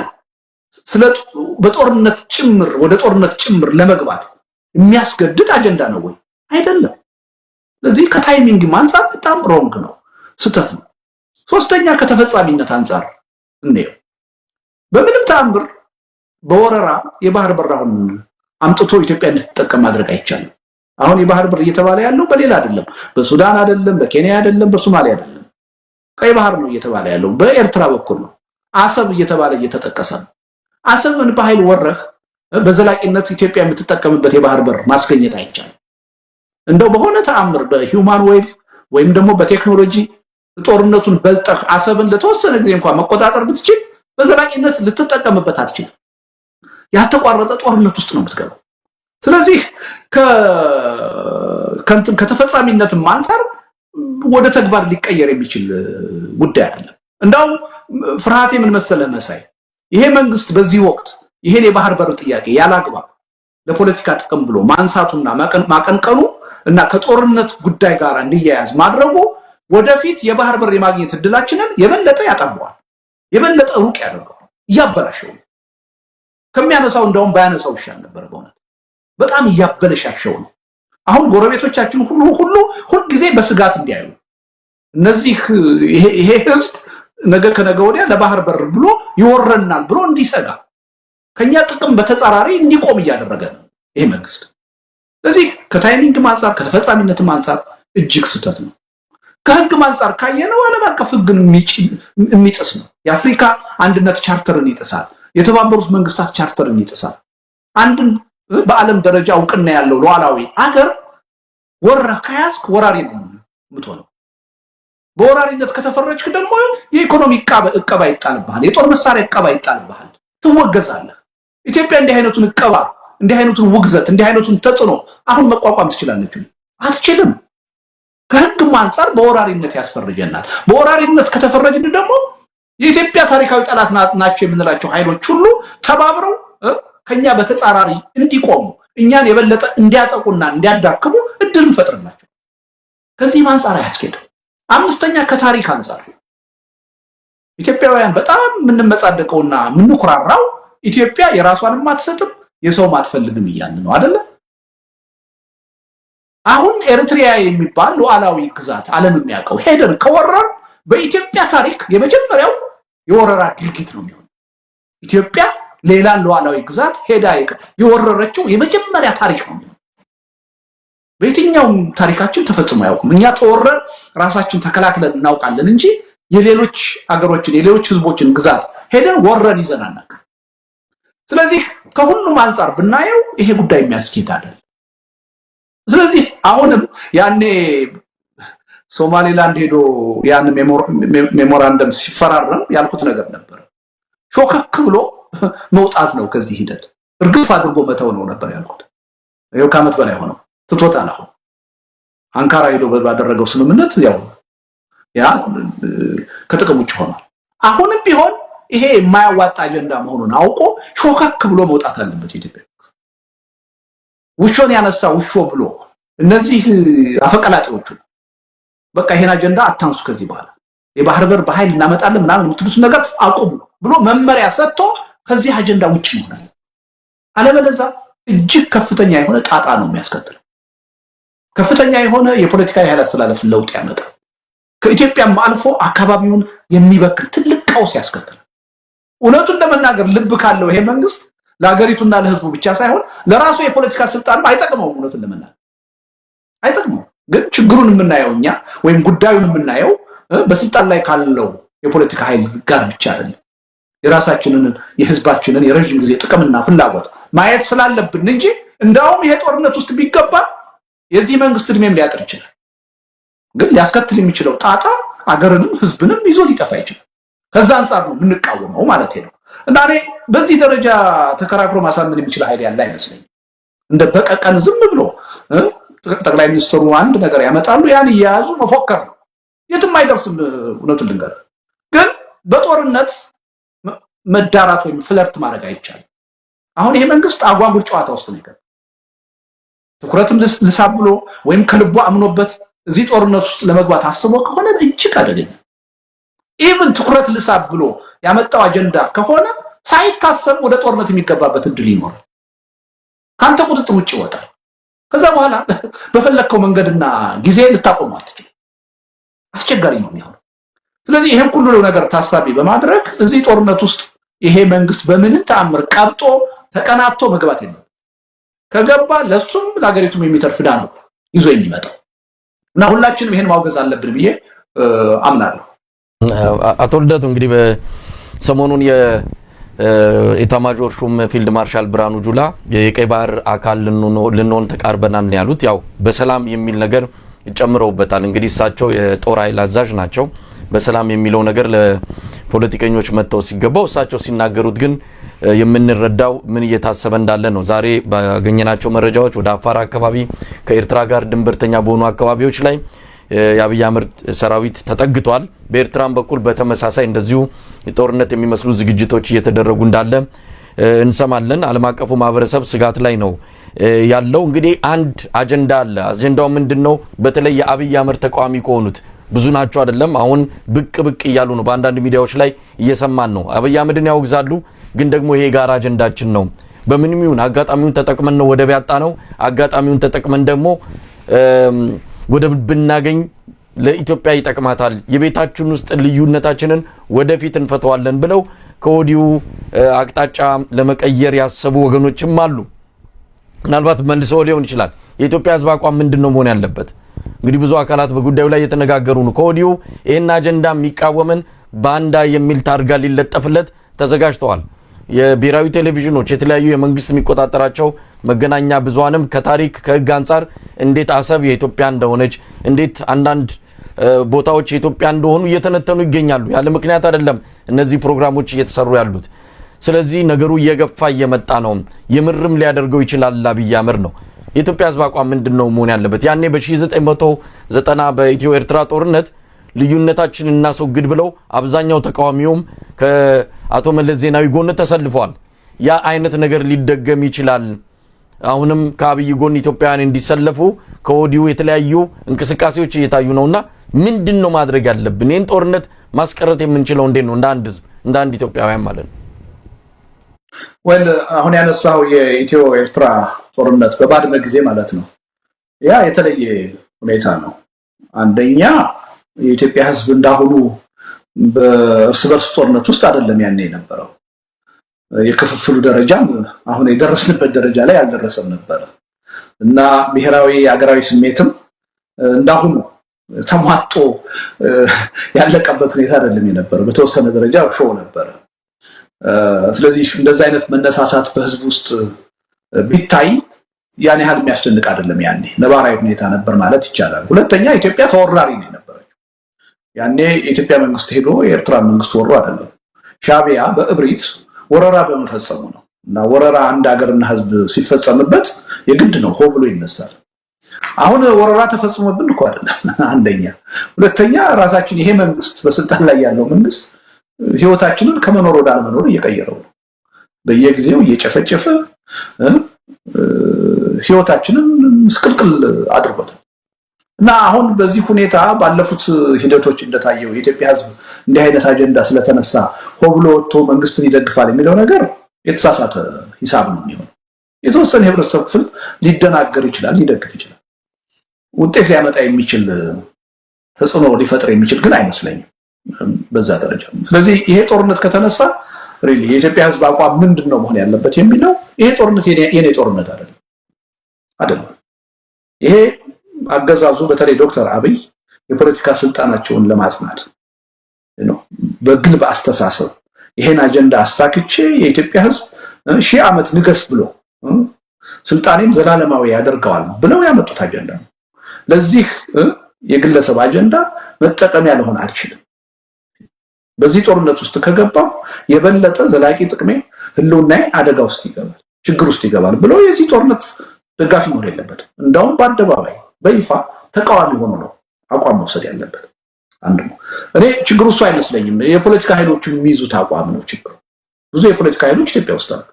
በጦርነት ጭምር ወደ ጦርነት ጭምር ለመግባት የሚያስገድድ አጀንዳ ነው ወይ? አይደለም። ስለዚህ ከታይሚንግ አንፃር በጣም ሮንግ ነው፣ ስህተት ነው። ሶስተኛ ከተፈጻሚነት አንፃር እንየው። በምንም ተአምር በወረራ የባህር በር አሁን አምጥቶ ኢትዮጵያ እንድትጠቀም ማድረግ አይቻልም። አሁን የባህር በር እየተባለ ያለው በሌላ አይደለም፣ በሱዳን አይደለም፣ በኬንያ አይደለም፣ በሶማሊያ አይደለም። ቀይ ባህር ነው እየተባለ ያለው፣ በኤርትራ በኩል ነው። አሰብ እየተባለ እየተጠቀሰ ነው። አሰብን በኃይል ወረህ በዘላቂነት ኢትዮጵያ የምትጠቀምበት የባህር በር ማስገኘት አይቻልም። እንደው በሆነ ተአምር በሂውማን ዌቭ ወይም ደግሞ በቴክኖሎጂ ጦርነቱን በልጠህ አሰብን ለተወሰነ ጊዜ እንኳን መቆጣጠር ብትችል በዘላቂነት ልትጠቀምበት አትችልም። ያልተቋረጠ ጦርነት ውስጥ ነው የምትገባው። ስለዚህ ከተፈጻሚነትም አንፃር ወደ ተግባር ሊቀየር የሚችል ጉዳይ አይደለም። እንዳው ፍርሃቴ ምን መሰለህ መሳይ፣ ይሄ መንግስት በዚህ ወቅት ይሄን የባህር በር ጥያቄ ያላግባብ ለፖለቲካ ጥቅም ብሎ ማንሳቱና ማቀንቀኑ እና ከጦርነት ጉዳይ ጋር እንዲያያዝ ማድረጉ ወደፊት የባህር በር የማግኘት እድላችንን የበለጠ ያጠበዋል፣ የበለጠ ሩቅ ያደርገዋል፣ እያበላሸው ነው። ከሚያነሳው እንደውም ባያነሳው ይሻል ነበር። በእውነት በጣም እያበለሻሸው ነው። አሁን ጎረቤቶቻችን ሁሉ ጊዜ በስጋት እንዲያዩ እነዚህ ይሄ ህዝብ ነገ ከነገ ወዲያ ለባህር በር ብሎ ይወረናል ብሎ እንዲሰጋ ከኛ ጥቅም በተጻራሪ እንዲቆም እያደረገ ነው ይሄ መንግስት። ስለዚህ ከታይሚንግ አንፃር ከተፈጻሚነትም አንፃር እጅግ ስህተት ነው። ከህግ አንፃር ካየነው ዓለም አቀፍ ህግን የሚጥስ ነው። የአፍሪካ አንድነት ቻርተርን ይጥሳል። የተባበሩት መንግስታት ቻርተርን ይጥሳል። አንድን በዓለም ደረጃ እውቅና ያለው ሉዓላዊ አገር ወረህ ከያዝክ ወራሪ ነው የምትሆነው። በወራሪነት ከተፈረጅክ ደግሞ የኢኮኖሚ እቀባ ይጣልብሃል፣ የጦር መሳሪያ እቀባ ይጣልብሃል፣ ትወገዛለህ። ኢትዮጵያ እንዲህ አይነቱን እቀባ፣ እንዲህ አይነቱን ውግዘት፣ እንዲህ አይነቱን ተጽዕኖ አሁን መቋቋም ትችላለች? አትችልም። ከህግም አንፃር በወራሪነት ያስፈርጀናል። በወራሪነት ከተፈረጅን ደግሞ የኢትዮጵያ ታሪካዊ ጠላት ናቸው የምንላቸው ኃይሎች ሁሉ ተባብረው ከኛ በተጻራሪ እንዲቆሙ እኛን የበለጠ እንዲያጠቁና እንዲያዳክሙ እድል እንፈጥርላቸው። ከዚህም አንፃር አያስኬድም። አምስተኛ ከታሪክ አንፃር ኢትዮጵያውያን በጣም የምንመጻደቀውና የምንኩራራው ኢትዮጵያ የራሷንም አትሰጥም የሰውም አትፈልግም እያልን ነው አይደለ? አሁን ኤርትሪያ የሚባል ሉዓላዊ ግዛት ዓለም የሚያውቀው ሄደን ከወረር በኢትዮጵያ ታሪክ የመጀመሪያው የወረራ ድርጊት ነው የሚሆነው። ኢትዮጵያ ሌላን ሉዓላዊ ግዛት ሄዳ የወረረችው የመጀመሪያ ታሪክ ነው። በየትኛውም ታሪካችን ተፈጽሞ አያውቅም። እኛ ተወረር ራሳችን ተከላክለን እናውቃለን እንጂ የሌሎች አገሮችን የሌሎች ህዝቦችን ግዛት ሄደን ወረን ይዘን አናውቅም። ስለዚህ ከሁሉም አንፃር ብናየው ይሄ ጉዳይ የሚያስኬድ አይደለም። ስለዚህ አሁንም ያኔ ሶማሌላንድ ሄዶ ያን ሜሞራንደም ሲፈራረም ያልኩት ነገር ነበር። ሾከክ ብሎ መውጣት ነው ከዚህ ሂደት፣ እርግፍ አድርጎ መተው ነው ነበር ያልኩት። ይሄው ከዓመት በላይ ሆነው ትቶታል። አሁን አንካራ ሄዶ ባደረገው ስምምነት ያው ያ ከጥቅም ውጭ ሆኗል። አሁንም ቢሆን ይሄ የማያዋጣ አጀንዳ መሆኑን አውቆ ሾከክ ብሎ መውጣት አለበት ኢትዮጵያ። ውሾን ያነሳ ውሾ ብሎ እነዚህ አፈቀላጤዎቹ በቃ ይሄን አጀንዳ አታንሱ፣ ከዚህ በኋላ የባህር በር በኃይል እናመጣለን ምናምን የምትሉት ነገር አቁሙ ብሎ መመሪያ ሰጥቶ ከዚህ አጀንዳ ውጭ ይሆናል። አለበለዚያ እጅግ ከፍተኛ የሆነ ጣጣ ነው የሚያስከትለው። ከፍተኛ የሆነ የፖለቲካ ኃይል አስተላለፍ ለውጥ ያመጣል። ከኢትዮጵያም አልፎ አካባቢውን የሚበክል ትልቅ ቀውስ ያስከትላል። እውነቱን ለመናገር ልብ ካለው ይሄ መንግስት ለሀገሪቱና ለህዝቡ ብቻ ሳይሆን ለራሱ የፖለቲካ ስልጣን አይጠቅመውም። እውነቱን ለመናገር አይጠቅመውም። ግን ችግሩን የምናየው እኛ ወይም ጉዳዩን የምናየው በስልጣን ላይ ካለው የፖለቲካ ኃይል ጋር ብቻ አይደለም። የራሳችንን የህዝባችንን የረጅም ጊዜ ጥቅምና ፍላጎት ማየት ስላለብን እንጂ እንዳውም ይሄ ጦርነት ውስጥ ቢገባ የዚህ መንግስት እድሜም ሊያጥር ይችላል። ግን ሊያስከትል የሚችለው ጣጣ አገርንም ህዝብንም ይዞ ሊጠፋ ይችላል። ከዛ አንፃር ነው የምንቃወመው ማለት ነው። እና እኔ በዚህ ደረጃ ተከራክሮ ማሳመን የሚችል ኃይል ያለ አይመስለኝም። እንደ በቀቀን ዝም ብሎ ጠቅላይ ሚኒስትሩ አንድ ነገር ያመጣሉ፣ ያን እየያዙ መፎከር ነው። የትም አይደርስም። እውነቱን ልንገር፣ ግን በጦርነት መዳራት ወይም ፍለርት ማድረግ አይቻልም። አሁን ይሄ መንግስት አጓጉል ጨዋታ ውስጥ ነው የገባው። ትኩረትም ልሳብ ብሎ ወይም ከልቦ አምኖበት እዚህ ጦርነት ውስጥ ለመግባት አስቦ ከሆነ እጅግ አደገኛ። ኢቭን ትኩረት ልሳብ ብሎ ያመጣው አጀንዳ ከሆነ ሳይታሰብ ወደ ጦርነት የሚገባበት እድል ይኖራል። ካንተ ቁጥጥር ውጭ ይወጣል። ከዛ በኋላ በፈለከው መንገድና ጊዜ ልታቆም አትችልም። አስቸጋሪ ነው የሚሆነው። ስለዚህ ይሄን ሁሉ ነገር ታሳቢ በማድረግ እዚህ ጦርነት ውስጥ ይሄ መንግስት በምንም ተአምር ቀብጦ ተቀናቶ መግባት የለም። ከገባ ለሱም ለሀገሪቱም የሚተርፍ ዕዳ ነው ይዞ የሚመጣው እና ሁላችንም ይሄን ማውገዝ አለብን ብዬ አምናለሁ። አቶ ልደቱ እንግዲህ በሰሞኑን የኢታማዦር ሹም ፊልድ ማርሻል ብርሃኑ ጁላ የቀይ ባህር አካል ልንሆን ተቃርበናል ያሉት ያው በሰላም የሚል ነገር ጨምረውበታል። እንግዲህ እሳቸው የጦር ኃይል አዛዥ ናቸው። በሰላም የሚለው ነገር ለፖለቲከኞች መተው ሲገባው እሳቸው ሲናገሩት ግን የምንረዳው ምን እየታሰበ እንዳለ ነው። ዛሬ ባገኘናቸው መረጃዎች ወደ አፋር አካባቢ ከኤርትራ ጋር ድንበርተኛ በሆኑ አካባቢዎች ላይ የአብይ አህመድ ሰራዊት ተጠግቷል። በኤርትራም በኩል በተመሳሳይ እንደዚሁ ጦርነት የሚመስሉ ዝግጅቶች እየተደረጉ እንዳለ እንሰማለን። ዓለም አቀፉ ማህበረሰብ ስጋት ላይ ነው ያለው። እንግዲህ አንድ አጀንዳ አለ። አጀንዳው ምንድነው? በተለይ የአብይ አህመድ ተቃዋሚ ከሆኑት ብዙ ናቸው አይደለም፣ አሁን ብቅ እያሉ ነው። በአንዳንድ ሚዲያዎች ላይ እየሰማን ነው። አብይ አህመድን ያወግዛሉ፣ ግን ደግሞ ይሄ ጋር አጀንዳችን ነው፣ በምንም ይሁን አጋጣሚውን ተጠቅመን ነው ወደብ ያጣ ነው፣ አጋጣሚውን ተጠቅመን ደግሞ ወደብ ብናገኝ ለኢትዮጵያ ይጠቅማታል፣ የቤታችን ውስጥ ልዩነታችንን ወደፊት እንፈተዋለን ብለው ከወዲሁ አቅጣጫ ለመቀየር ያሰቡ ወገኖችም አሉ። ምናልባት መልሰው ሊሆን ይችላል። የኢትዮጵያ ሕዝብ አቋም ምንድነው መሆን ያለበት? እንግዲህ ብዙ አካላት በጉዳዩ ላይ የተነጋገሩ ነው። ከወዲሁ ይሄን አጀንዳ የሚቃወምን ባንዳ የሚል ታርጋ ሊለጠፍለት ተዘጋጅተዋል። የብሔራዊ ቴሌቪዥኖች፣ የተለያዩ የመንግስት የሚቆጣጠራቸው መገናኛ ብዙሃንም ከታሪክ ከህግ አንጻር እንዴት አሰብ የኢትዮጵያ እንደሆነች እንዴት አንዳንድ ቦታዎች የኢትዮጵያ እንደሆኑ እየተነተኑ ይገኛሉ። ያለ ምክንያት አይደለም እነዚህ ፕሮግራሞች እየተሰሩ ያሉት። ስለዚህ ነገሩ እየገፋ እየመጣ ነው። የምርም ሊያደርገው ይችላል አብይ አህመድ ነው። የኢትዮጵያ ህዝብ አቋም ምንድነው መሆን ያለበት? ያኔ በ1990 በኢትዮ ኤርትራ ጦርነት ልዩነታችንን እናስወግድ ብለው አብዛኛው ተቃዋሚውም ከአቶ መለስ ዜናዊ ጎን ተሰልፈዋል። ያ አይነት ነገር ሊደገም ይችላል። አሁንም ከአብይ ጎን ኢትዮጵያውያን እንዲሰለፉ ከወዲሁ የተለያዩ እንቅስቃሴዎች እየታዩ ነውና ምንድነው ማድረግ ያለብን? ይህን ጦርነት ማስቀረት የምንችለው እንዴት ነው? እንደ አንድ ህዝብ እንደ አንድ ኢትዮጵያውያን ማለት ነው። አሁን ያነሳው የኢትዮ ኤርትራ ጦርነት በባድመ ጊዜ ማለት ነው። ያ የተለየ ሁኔታ ነው። አንደኛ የኢትዮጵያ ህዝብ እንዳሁኑ በእርስ በርስ ጦርነት ውስጥ አይደለም ያኔ የነበረው። የክፍፍሉ ደረጃም አሁን የደረስንበት ደረጃ ላይ አልደረሰም ነበር እና ብሔራዊ ሀገራዊ ስሜትም እንዳሁኑ ተሟጦ ያለቀበት ሁኔታ አይደለም የነበረው። በተወሰነ ደረጃ ሾው ነበር። ስለዚህ እንደዛ አይነት መነሳሳት በህዝብ ውስጥ ቢታይ ያን ያህል የሚያስደንቅ አይደለም። ያኔ ነባራዊ ሁኔታ ነበር ማለት ይቻላል። ሁለተኛ ኢትዮጵያ ተወራሪ ነው የነበረችው። ያኔ የኢትዮጵያ መንግስት ሄዶ የኤርትራ መንግስት ወሮ አይደለም፣ ሻዕቢያ በእብሪት ወረራ በመፈጸሙ ነው። እና ወረራ አንድ ሀገርና ህዝብ ሲፈጸምበት የግድ ነው ሆ ብሎ ይነሳል። አሁን ወረራ ተፈጽሞብን እኮ አይደለም አንደኛ ሁለተኛ ራሳችን ይሄ መንግስት በስልጣን ላይ ያለው መንግስት ህይወታችንን ከመኖር ወደ አለመኖር እየቀየረው ነው በየጊዜው እየጨፈጨፈ ህይወታችንን ምስቅልቅል አድርጎታል እና አሁን በዚህ ሁኔታ ባለፉት ሂደቶች እንደታየው የኢትዮጵያ ህዝብ እንዲህ አይነት አጀንዳ ስለተነሳ ሆብሎ ወጥቶ መንግስትን ይደግፋል የሚለው ነገር የተሳሳተ ሂሳብ ነው የሚሆነው የተወሰነ ህብረተሰብ ክፍል ሊደናገር ይችላል ሊደግፍ ይችላል ውጤት ሊያመጣ የሚችል ተጽዕኖ ሊፈጥር የሚችል ግን አይመስለኝም በዛ ደረጃ ስለዚህ ይሄ ጦርነት ከተነሳ ሪሊ የኢትዮጵያ ህዝብ አቋም ምንድነው መሆን ያለበት የሚለው ይሄ ጦርነት የኔ ጦርነት አይደለም ይሄ አገዛዙ በተለይ ዶክተር አብይ የፖለቲካ ስልጣናቸውን ለማጽናት ነው በግልብ አስተሳሰብ ይሄን አጀንዳ አሳክቼ የኢትዮጵያ ህዝብ ሺህ ዓመት ንገስ ብሎ ስልጣኔን ዘላለማዊ ያደርገዋል ብለው ያመጡት አጀንዳ ነው ለዚህ የግለሰብ አጀንዳ መጠቀሚያ ለሆነ አልችልም በዚህ ጦርነት ውስጥ ከገባው የበለጠ ዘላቂ ጥቅሜ ህልውናዬ አደጋ ውስጥ ይገባል ችግር ውስጥ ይገባል ብሎ የዚህ ጦርነት ደጋፊ መሆን የለበት እንደውም በአደባባይ በይፋ ተቃዋሚ ሆኖ ነው አቋም መውሰድ ያለበት አንድ ነው እኔ ችግሩ እሱ አይመስለኝም የፖለቲካ ኃይሎቹ የሚይዙት አቋም ነው ችግሩ ብዙ የፖለቲካ ኃይሎች ኢትዮጵያ ውስጥ አሉ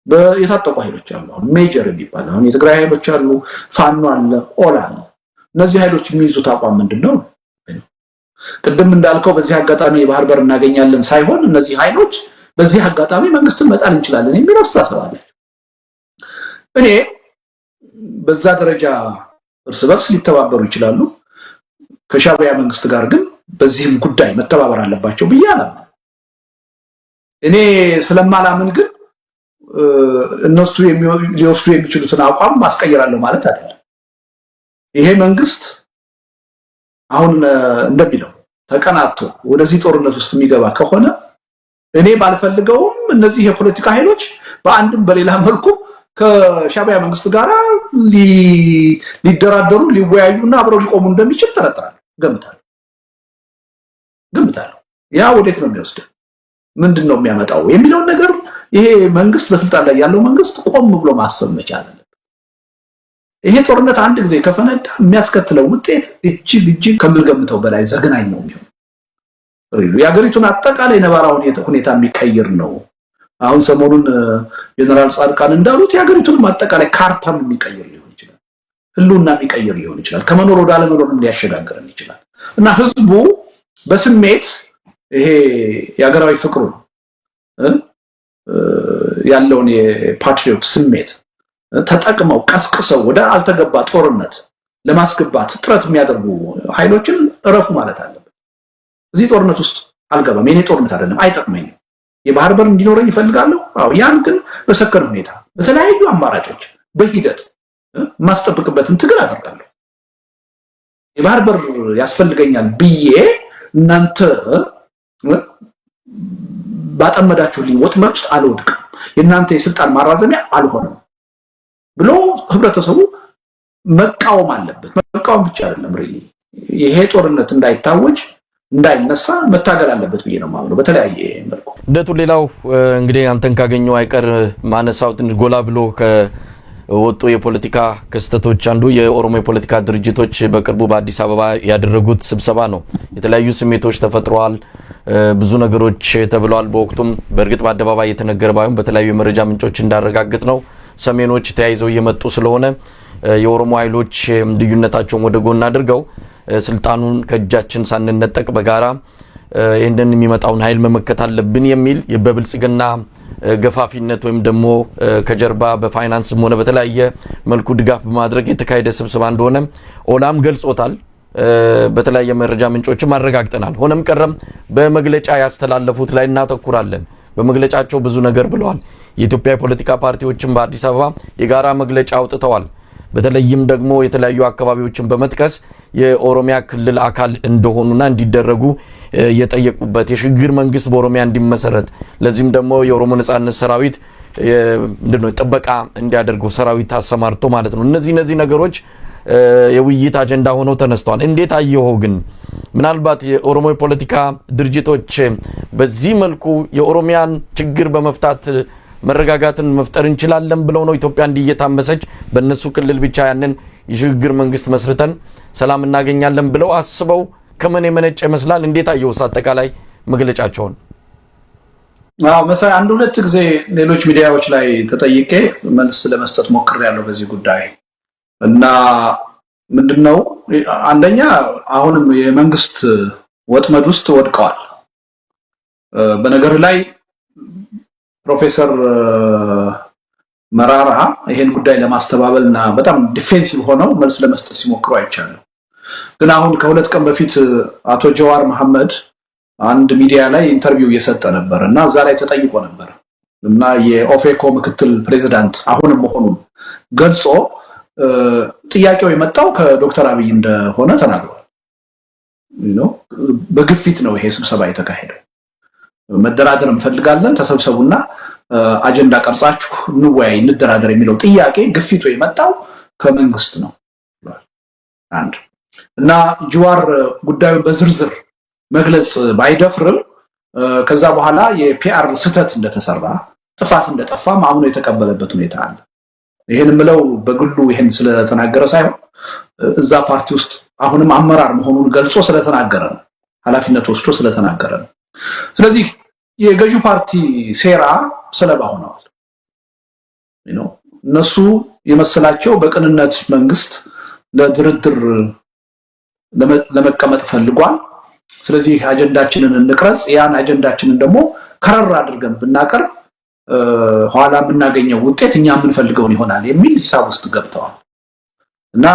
በየታጠቁ ኃይሎች አሉ አሁን ሜጀር የሚባል አሁን የትግራይ ኃይሎች አሉ ፋኖ አለ ኦላ አለ እነዚህ ኃይሎች የሚይዙት አቋም ምንድነው ቅድም እንዳልከው በዚህ አጋጣሚ የባህር በር እናገኛለን ሳይሆን እነዚህ ኃይሎች በዚህ አጋጣሚ መንግስትን መጣል እንችላለን የሚል አስተሳሰብ አላቸው እኔ በዛ ደረጃ እርስ በርስ ሊተባበሩ ይችላሉ ከሻዕቢያ መንግስት ጋር ግን በዚህም ጉዳይ መተባበር አለባቸው ብያለሁ እኔ ስለማላምን ግን እነሱ ሊወስዱ የሚችሉትን አቋም ማስቀየራለሁ ማለት አይደለም ይሄ መንግስት አሁን እንደሚለው ተቀናቶ ወደዚህ ጦርነት ውስጥ የሚገባ ከሆነ እኔ ባልፈልገውም እነዚህ የፖለቲካ ኃይሎች በአንድም በሌላ መልኩ ከሻዕቢያ መንግስት ጋር ሊደራደሩ ሊወያዩና አብረው ሊቆሙ እንደሚችል ተረጥራለሁ ገምታለሁ ያ ወዴት ነው የሚወስደው ምንድነው የሚያመጣው የሚለው ነገር ይሄ መንግስት በስልጣን ላይ ያለው መንግስት ቆም ብሎ ማሰብ መቻል አለበት ይሄ ጦርነት አንድ ጊዜ ከፈነዳ የሚያስከትለው ውጤት እጅግ ከምንገምተው በላይ ዘግናኝ ነው የሚሆነው የሀገሪቱን አጠቃላይ ነባራውን ሁኔታ የሚቀይር ነው አሁን ሰሞኑን ጀነራል ጻድቃን እንዳሉት የሀገሪቱን አጠቃላይ ካርታም የሚቀይር ሊሆን ይችላል ህልውና የሚቀይር ሊሆን ይችላል ከመኖር ወደ አለመኖርም ሊያሸጋግረን ይችላል እና ህዝቡ በስሜት ይሄ የሀገራዊ ፍቅሩ ያለውን የፓትሪዮት ስሜት ተጠቅመው ቀስቅሰው ወደ አልተገባ ጦርነት ለማስገባት ጥረት የሚያደርጉ ኃይሎችን እረፉ ማለት አለበት እዚህ ጦርነት ውስጥ አልገባም የኔ ጦርነት አይደለም አይጠቅመኝም የባህር በር እንዲኖረኝ ይፈልጋለሁ አዎ ያን ግን በሰከነ ሁኔታ በተለያዩ አማራጮች በሂደት ማስጠብቅበትን ትግል አደርጋለሁ የባህር በር ያስፈልገኛል ብዬ እናንተ ባጠመዳችሁልኝ ወጥመድ ውስጥ አልወድቅም የእናንተ የስልጣን ማራዘሚያ አልሆነም ብሎ ህብረተሰቡ መቃወም አለበት መቃወም ብቻ አይደለም ሪሊ ይሄ ጦርነት እንዳይታወጅ እንዳይነሳ መታገል አለበት ብዬ ነው ማለት ነው በተለያየ መልኩ እንደቱ ሌላው እንግዲህ አንተን ካገኘው አይቀር ማነሳው ትንሽ ጎላ ብሎ ከወጡ የፖለቲካ ክስተቶች አንዱ የኦሮሞ የፖለቲካ ድርጅቶች በቅርቡ በአዲስ አበባ ያደረጉት ስብሰባ ነው የተለያዩ ስሜቶች ተፈጥረዋል ብዙ ነገሮች ተብለዋል በወቅቱም በእርግጥ በአደባባይ የተነገረ ባይሆን በተለያዩ የመረጃ ምንጮች እንዳረጋግጥ ነው ሰሜኖች ተያይዘው እየመጡ ስለሆነ የኦሮሞ ኃይሎች ልዩነታቸውን ወደ ጎን አድርገው ስልጣኑን ከእጃችን ሳንነጠቅ በጋራ እንደን የሚመጣውን ኃይል መመከት አለብን የሚል በብልጽግና ገፋፊነት ወይም ደግሞ ከጀርባ በፋይናንስም ሆነ በተለያየ መልኩ ድጋፍ በማድረግ የተካሄደ ስብሰባ እንደሆነ ኦላም ገልጾታል በተለያየ መረጃ ምንጮችም አረጋግጠናል ሆነም ቀረም በመግለጫ ያስተላለፉት ላይ እናተኩራለን በመግለጫቸው ብዙ ነገር ብለዋል የኢትዮጵያ ፖለቲካ ፓርቲዎችም በአዲስ አበባ የጋራ መግለጫ አውጥተዋል በተለይም ደግሞ የተለያዩ አካባቢዎችን በመጥቀስ የኦሮሚያ ክልል አካል እንደሆኑና እንዲደረጉ የጠየቁበት የሽግግር መንግስት በኦሮሚያ እንዲመሰረት ለዚህም ደግሞ የኦሮሞ ነጻነት ሰራዊት ምንድነው ጥበቃ እንዲያደርገው ሰራዊት አሰማርቶ ማለት ነው እነዚህ ነገሮች የውይይት አጀንዳ ሆነው ተነስተዋል እንዴት አየው ግን ምናልባት የኦሮሞ ፖለቲካ ድርጅቶች በዚህ መልኩ የኦሮሚያን ችግር በመፍታት መረጋጋትን መፍጠር እንችላለን ብለው ነው ኢትዮጵያ እንዲየታመሰች በእነሱ ክልል ብቻ ያንን የሽግግር መንግስት መስርተን ሰላም እናገኛለን ብለው አስበው ከምን የመነጨ ይመስላል? እንዴት አየውስ አጠቃላይ መግለጫቸውን? መሳይ አንድ ሁለት ጊዜ ሌሎች ሚዲያዎች ላይ ተጠይቄ መልስ ለመስጠት ሞክሬያለሁ በዚህ ጉዳይ እና ምንድነው አንደኛ አሁንም የመንግስት ወጥመድ ውስጥ ወድቀዋል። በነገር ላይ ፕሮፌሰር መራራ ይሄን ጉዳይ ለማስተባበልና በጣም ዲፌንሲቭ ሆነው መልስ ለመስጠት ሲሞክሩ አይቻለሁ። ግን አሁን ከሁለት ቀን በፊት አቶ ጀዋር መሐመድ አንድ ሚዲያ ላይ ኢንተርቪው እየሰጠ ነበር እና እዛ ላይ ተጠይቆ ነበር እና የኦፌኮ ምክትል ፕሬዝዳንት አሁንም መሆኑን ገልጾ ጥያቄው የመጣው ከዶክተር አብይ እንደሆነ ተናግሯል። በግፊት ነው ይሄ ስብሰባ የተካሄደው። መደራደር እንፈልጋለን፣ ተሰብሰቡና አጀንዳ ቀርጻችሁ እንወያይ እንደራደር የሚለው ጥያቄ ግፊቱ የመጣው ከመንግስት ነው አንድ እና ጅዋር ጉዳዩ በዝርዝር መግለጽ ባይደፍርም ከዛ በኋላ የፒአር ስተት እንደተሰራ ጥፋት እንደጠፋ ማምኖ የተቀበለበት ሁኔታ አለ። ይሄን ምለው በግሉ ይሄን ስለተናገረ ሳይሆን እዛ ፓርቲ ውስጥ አሁንም አመራር መሆኑን ገልጾ ስለተናገረ ነው፣ ኃላፊነት ወስዶ ስለተናገረ ነው። ስለዚህ የገዢው ፓርቲ ሴራ ሰለባ ሆነዋል። እነሱ የመሰላቸው በቅንነት መንግስት ለድርድር ለመቀመጥ ፈልጓል። ስለዚህ አጀንዳችንን እንቅረጽ፣ ያን አጀንዳችንን ደግሞ ከረር አድርገን ብናቀርብ ኋላ የምናገኘው ውጤት እኛ የምንፈልገውን ይሆናል የሚል ሂሳብ ውስጥ ገብተዋል እና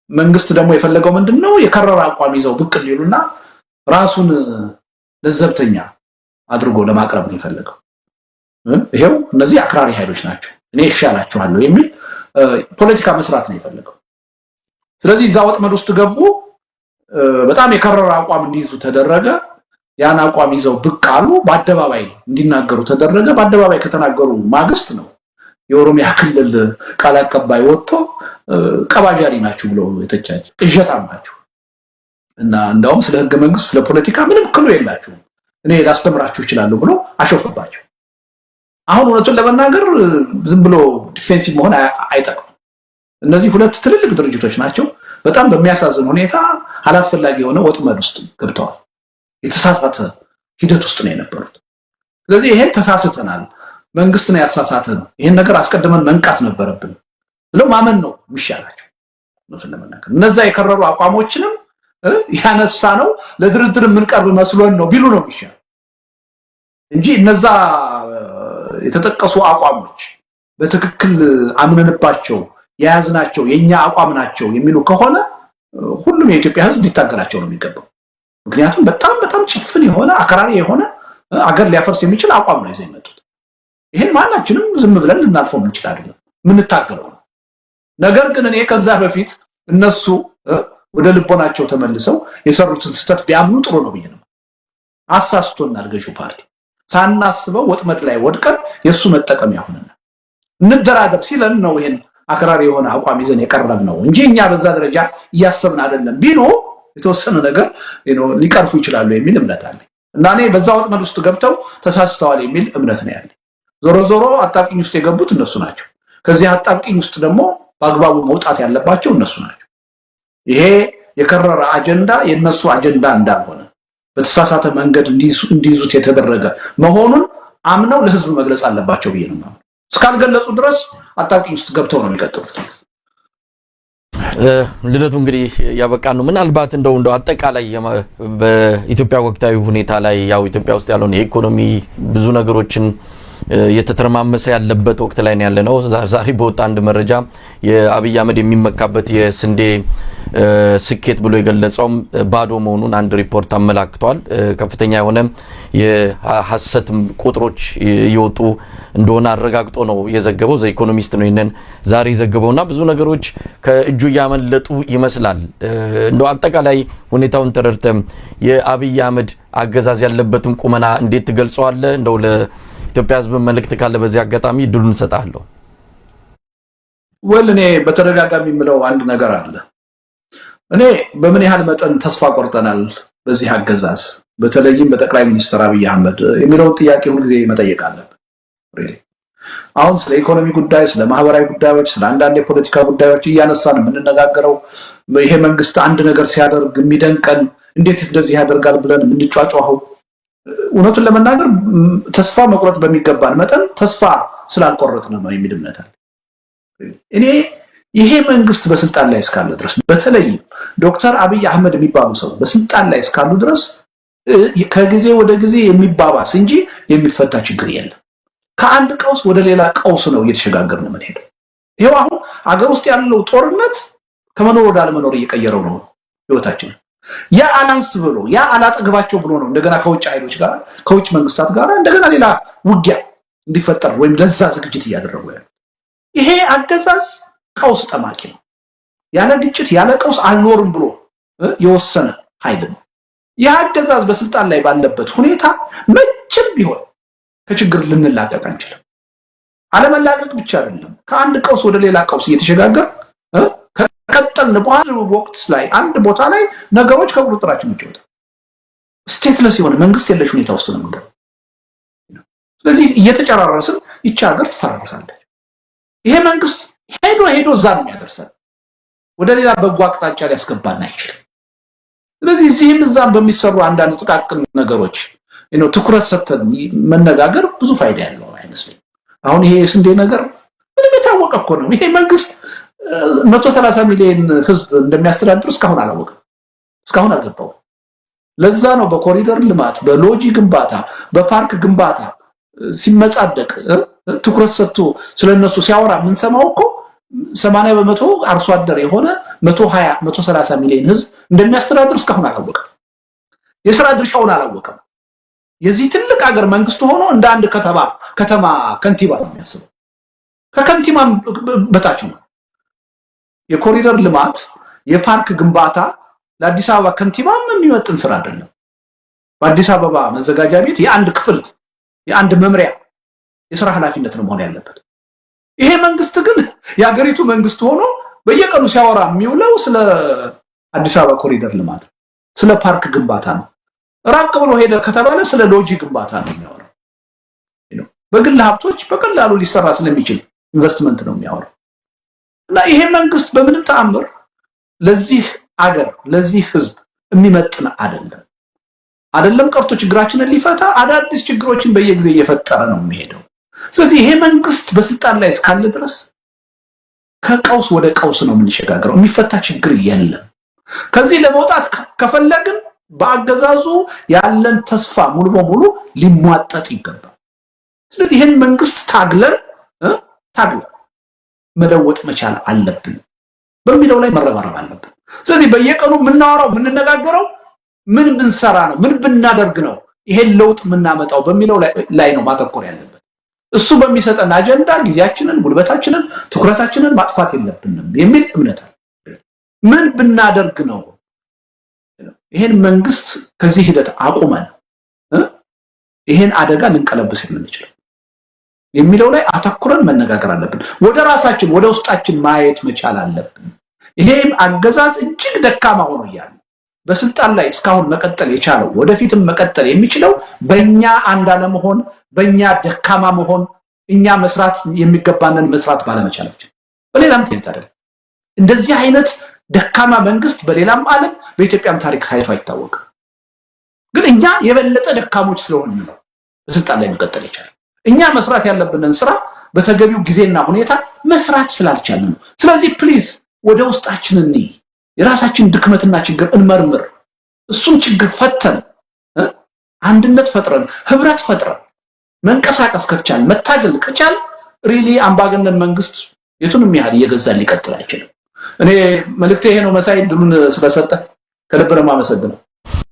መንግስት ደግሞ የፈለገው ምንድነው የከረረ አቋም ይዘው ብቅ ሊሉና ራሱን ለዘብተኛ አድርጎ ለማቅረብ ነው የፈለገው። ይሄው እነዚህ አክራሪ ኃይሎች ናቸው እኔ ይሻላችኋለሁ የሚል ፖለቲካ መስራት ነው የፈለገው። ስለዚህ እዛ ወጥመድ ውስጥ ገቡ። በጣም የከረረ አቋም እንዲይዙ ተደረገ። ያን አቋም ይዘው ብቅ አሉ። በአደባባይ እንዲናገሩ ተደረገ። በአደባባይ ከተናገሩ ማግስት ነው የኦሮሚያ ክልል ቃል አቀባይ ወጥቶ ቀባጃሪ ናችሁ ብሎ የተቻለ ቅዠታም ናችሁ እና እንደውም ስለ ህገ መንግስት ስለ ፖለቲካ ምንም ክሉ የላችሁም እኔ ላስተምራችሁ እችላለሁ ብሎ አሾፈባቸው። አሁን እውነቱን ለመናገር ዝም ብሎ ዲፌንሲቭ መሆን አይጠቅም። እነዚህ ሁለት ትልልቅ ድርጅቶች ናቸው። በጣም በሚያሳዝን ሁኔታ አላስፈላጊ የሆነ ወጥመድ ውስጥ ገብተዋል። የተሳሳተ ሂደት ውስጥ ነው የነበሩት። ስለዚህ ይሄን ተሳስተናል፣ መንግስት ነው ያሳሳተን፣ ይሄን ነገር አስቀድመን መንቃት ነበረብን ብለው ማመን ነው የሚሻላቸው። ለምንነገር እነዛ የከረሩ አቋሞችንም ያነሳ ነው ለድርድር የምንቀርብ መስሎን ነው ቢሉ ነው የሚሻለው እንጂ እነዛ የተጠቀሱ አቋሞች በትክክል አምነንባቸው የያዝናቸው የኛ አቋም ናቸው የሚሉ ከሆነ ሁሉም የኢትዮጵያ ህዝብ ሊታገላቸው ነው የሚገባው። ምክንያቱም በጣም በጣም ጭፍን የሆነ አከራሪ የሆነ አገር ሊያፈርስ የሚችል አቋም ነው ይዘው የመጡት። ይሄን ማናችንም ዝም ብለን ልናልፈው የምንችል አይደለም፣ የምንታገለው ነው። ነገር ግን እኔ ከዛ በፊት እነሱ ወደ ልቦናቸው ተመልሰው የሰሩትን ስህተት ቢያምኑ ጥሩ ነው ብዬ ነው። አሳስቶናል ገዢው ፓርቲ ሳናስበው ወጥመድ ላይ ወድቀን የሱ መጠቀሚያ ሆነናል። እንደራደር ሲለን ነው ይሄን አክራሪ የሆነ አቋም ይዘን የቀረብ ነው እንጂ እኛ በዛ ደረጃ እያሰብን አይደለም ቢሉ የተወሰነ ነገር ሊቀርፉ ይችላሉ የሚል እምነት አለኝ እና እኔ በዛ ወጥመድ ውስጥ ገብተው ተሳስተዋል የሚል እምነት ነው ያለኝ። ዞሮ ዞሮ አጣብቂኝ ውስጥ የገቡት እነሱ ናቸው። ከዚህ አጣብቂኝ ውስጥ ደግሞ በአግባቡ መውጣት ያለባቸው እነሱ ናቸው። ይሄ የከረረ አጀንዳ የነሱ አጀንዳ እንዳልሆነ በተሳሳተ መንገድ እንዲይዙት የተደረገ መሆኑን አምነው ለህዝብ መግለጽ አለባቸው ብዬ ነው ማለት። እስካልገለጹ ድረስ አጣብቂኝ ውስጥ ገብተው ነው የሚቀጥሉት። ልደቱ እንግዲህ ያበቃን ነው። ምናልባት እንደው አጠቃላይ በኢትዮጵያ ወቅታዊ ሁኔታ ላይ ያው ኢትዮጵያ ውስጥ ያለውን የኢኮኖሚ ብዙ ነገሮችን የተተረማመሰ ያለበት ወቅት ላይ ነው ያለነው። ዛሬ በወጣ አንድ መረጃ የአብይ አህመድ የሚመካበት የስንዴ ስኬት ብሎ የገለጸው ባዶ መሆኑን አንድ ሪፖርት አመላክቷል። ከፍተኛ የሆነ የሐሰት ቁጥሮች እየወጡ እንደሆነ አረጋግጦ ነው የዘገበው። ዘ ኢኮኖሚስት ነው ይሄንን ዛሬ የዘገበውና ብዙ ነገሮች ከእጁ ያመለጡ ይመስላል። እንደው አጠቃላይ ሁኔታውን ተረድተ የአብይ አህመድ አገዛዝ ያለበትን ቁመና እንዴት ትገልጸዋለህ? እንደው ለኢትዮጵያ ሕዝብ መልእክት ካለ በዚህ አጋጣሚ ድሉን እንሰጣለሁ። እኔ በተደጋጋሚ የምለው አንድ ነገር አለ። እኔ በምን ያህል መጠን ተስፋ ቆርጠናል በዚህ አገዛዝ በተለይም በጠቅላይ ሚኒስትር አብይ አህመድ የሚለውን ጥያቄ ሁሉ ጊዜ መጠየቅ አለብን። አሁን ስለ ኢኮኖሚ ጉዳይ፣ ስለ ማህበራዊ ጉዳዮች፣ ስለ አንዳንድ የፖለቲካ ጉዳዮች እያነሳን የምንነጋገረው ይሄ መንግስት አንድ ነገር ሲያደርግ የሚደንቀን እንዴት እንደዚህ ያደርጋል ብለን የምንጫጫኸው እውነቱን ለመናገር ተስፋ መቁረጥ በሚገባን መጠን ተስፋ ስላልቆረጥን ነው የሚል እምነት አለ። እኔ ይሄ መንግስት በስልጣን ላይ እስካለ ድረስ በተለይም ዶክተር አብይ አህመድ የሚባሉ ሰው በስልጣን ላይ እስካሉ ድረስ ከጊዜ ወደ ጊዜ የሚባባስ እንጂ የሚፈታ ችግር የለም። ከአንድ ቀውስ ወደ ሌላ ቀውስ ነው እየተሸጋገርን የምንሄደው። ይሄው አሁን አገር ውስጥ ያለው ጦርነት ከመኖር ወደ አለመኖር እየቀየረው ነው ህይወታችን። ያ አላንስ ብሎ ያ አላጠግባቸው ብሎ ነው እንደገና ከውጭ ኃይሎች ጋር ከውጭ መንግስታት ጋር እንደገና ሌላ ውጊያ እንዲፈጠር ወይም ለዛ ዝግጅት እያደረጉ ያለው ይሄ አገዛዝ ቀውስ ጠማቂ ነው። ያለ ግጭት ያለ ቀውስ አልኖርም ብሎ የወሰነ ኃይል ነው። ያ አገዛዝ በስልጣን ላይ ባለበት ሁኔታ መቼም ቢሆን ከችግር ልንላቀቅ አንችልም። አለመላቀቅ ብቻ አይደለም፣ ከአንድ ቀውስ ወደ ሌላ ቀውስ እየተሸጋገር ከቀጠልን በኋላ ወቅት ላይ አንድ ቦታ ላይ ነገሮች ከቁጥጥራችን ውጭ ይወጣል። ስቴትለስ የሆነ መንግስት የለሽ ሁኔታ ውስጥ ነው የምንገባው። ስለዚህ እየተጨራረስን ይቺ ሀገር ትፈራርሳለች። ይሄ መንግስት ሄዶ እዛ ነው የሚያደርሰን፣ ወደ ሌላ በጎ አቅጣጫ ሊያስገባን አይችልም። ስለዚህ እዚህም እዛም በሚሰሩ አንዳንድ ጥቃቅን ነገሮች ትኩረት ሰጥተን መነጋገር ብዙ ፋይዳ ያለው አይመስልም። አሁን ይሄ የስንዴ ነገር ምንም የታወቀ እኮ ነው። ይሄ መንግስት 130 ሚሊዮን ህዝብ እንደሚያስተዳድር እስካሁን አላወቀም፣ እስካሁን አልገባውም። ለዛ ነው በኮሪደር ልማት፣ በሎጂ ግንባታ፣ በፓርክ ግንባታ ሲመጻደቅ ትኩረት ሰጥቶ ስለነሱ ሲያወራ የምንሰማው እኮ 80% አርሶ አደር የሆነ 130 ሚሊዮን ህዝብ እንደሚያስተዳድር እስካሁን አላወቀም። የሥራ ድርሻውን አላወቀም። የዚህ ትልቅ ሀገር መንግስት ሆኖ እንደ አንድ ከተማ ከንቲባ ነው የሚያስበው። ከከንቲባ በታች ነው። የኮሪደር ልማት የፓርክ ግንባታ ለአዲስ አበባ ከንቲባም የሚመጥን ስራ አይደለም። በአዲስ አበባ መዘጋጃ ቤት የአንድ ክፍል የአንድ መምሪያ የሥራ ኃላፊነት ነው መሆን ያለበት። ይሄ መንግስት ግን የሀገሪቱ መንግስት ሆኖ በየቀኑ ሲያወራ የሚውለው ስለ አዲስ አበባ ኮሪደር ልማት፣ ስለ ፓርክ ግንባታ ነው። ራቅ ብሎ ሄደ ከተባለ ስለ ሎጂ ግንባታ ነው የሚያወራው። በግል ሀብቶች በቀላሉ ሊሰራ ስለሚችል ኢንቨስትመንት ነው የሚያወራው። እና ይሄ መንግስት በምንም ተአምር ለዚህ አገር ለዚህ ህዝብ የሚመጥን አይደለም ቀርቶ ችግራችንን ሊፈታ አዳዲስ ችግሮችን በየጊዜ እየፈጠረ ነው የሚሄደው። ስለዚህ ይሄ መንግስት በስልጣን ላይ እስካለ ድረስ ከቀውስ ወደ ቀውስ ነው የምንሸጋገረው። የሚፈታ ችግር የለም። ከዚህ ለመውጣት ከፈለግን በአገዛዙ ያለን ተስፋ ሙሉ በሙሉ ሊሟጠጥ ይገባል። ስለዚህ ይሄን መንግስት ታግለን መለወጥ መቻል አለብን በሚለው ላይ መረባረብ አለብን። ስለዚህ በየቀኑ የምናወራው የምንነጋገረው ምን ብንሰራ ነው ምን ብናደርግ ነው ይሄን ለውጥ የምናመጣው በሚለው ላይ ነው ማተኮር ያለበት። እሱ በሚሰጠን አጀንዳ ጊዜያችንን፣ ጉልበታችንን፣ ትኩረታችንን ማጥፋት የለብንም የሚል እምነት አለ። ምን ብናደርግ ነው ይሄን መንግስት ከዚህ ሂደት አቁመን ይሄን አደጋ ልንቀለብስ የምንችለው የሚለው ላይ አተኩረን መነጋገር አለብን። ወደ ራሳችን ወደ ውስጣችን ማየት መቻል አለብን። ይሄም አገዛዝ እጅግ ደካማ ሆኖ እያለ በስልጣን ላይ እስካሁን መቀጠል የቻለው ወደፊትም መቀጠል የሚችለው በእኛ አንድ አለመሆን፣ በእኛ ደካማ መሆን፣ እኛ መስራት የሚገባንን መስራት ባለመቻላችን በሌላ ምክንያት አይደለም። እንደዚህ አይነት ደካማ መንግስት በሌላም ዓለም በኢትዮጵያም ታሪክ ታይቶ አይታወቅም። ግን እኛ የበለጠ ደካሞች ስለሆነ ነው በስልጣን ላይ መቀጠል የቻለው። እኛ መስራት ያለብንን ስራ በተገቢው ጊዜና ሁኔታ መስራት ስላልቻልን ነው። ስለዚህ ፕሊዝ ወደ ውስጣችን እንይ፣ የራሳችን ድክመትና ችግር እንመርምር። እሱን ችግር ፈተን አንድነት ፈጥረን ህብረት ፈጥረን መንቀሳቀስ ከቻል መታገል ከቻል ሪሊ አምባገነን መንግስት የቱንም ያህል እየገዛን ሊቀጥል አይችልም። እኔ መልእክቴ ይሄ ነው። መሳይ ድሉን ስለሰጠ ከልብ ነው የማመሰግነው።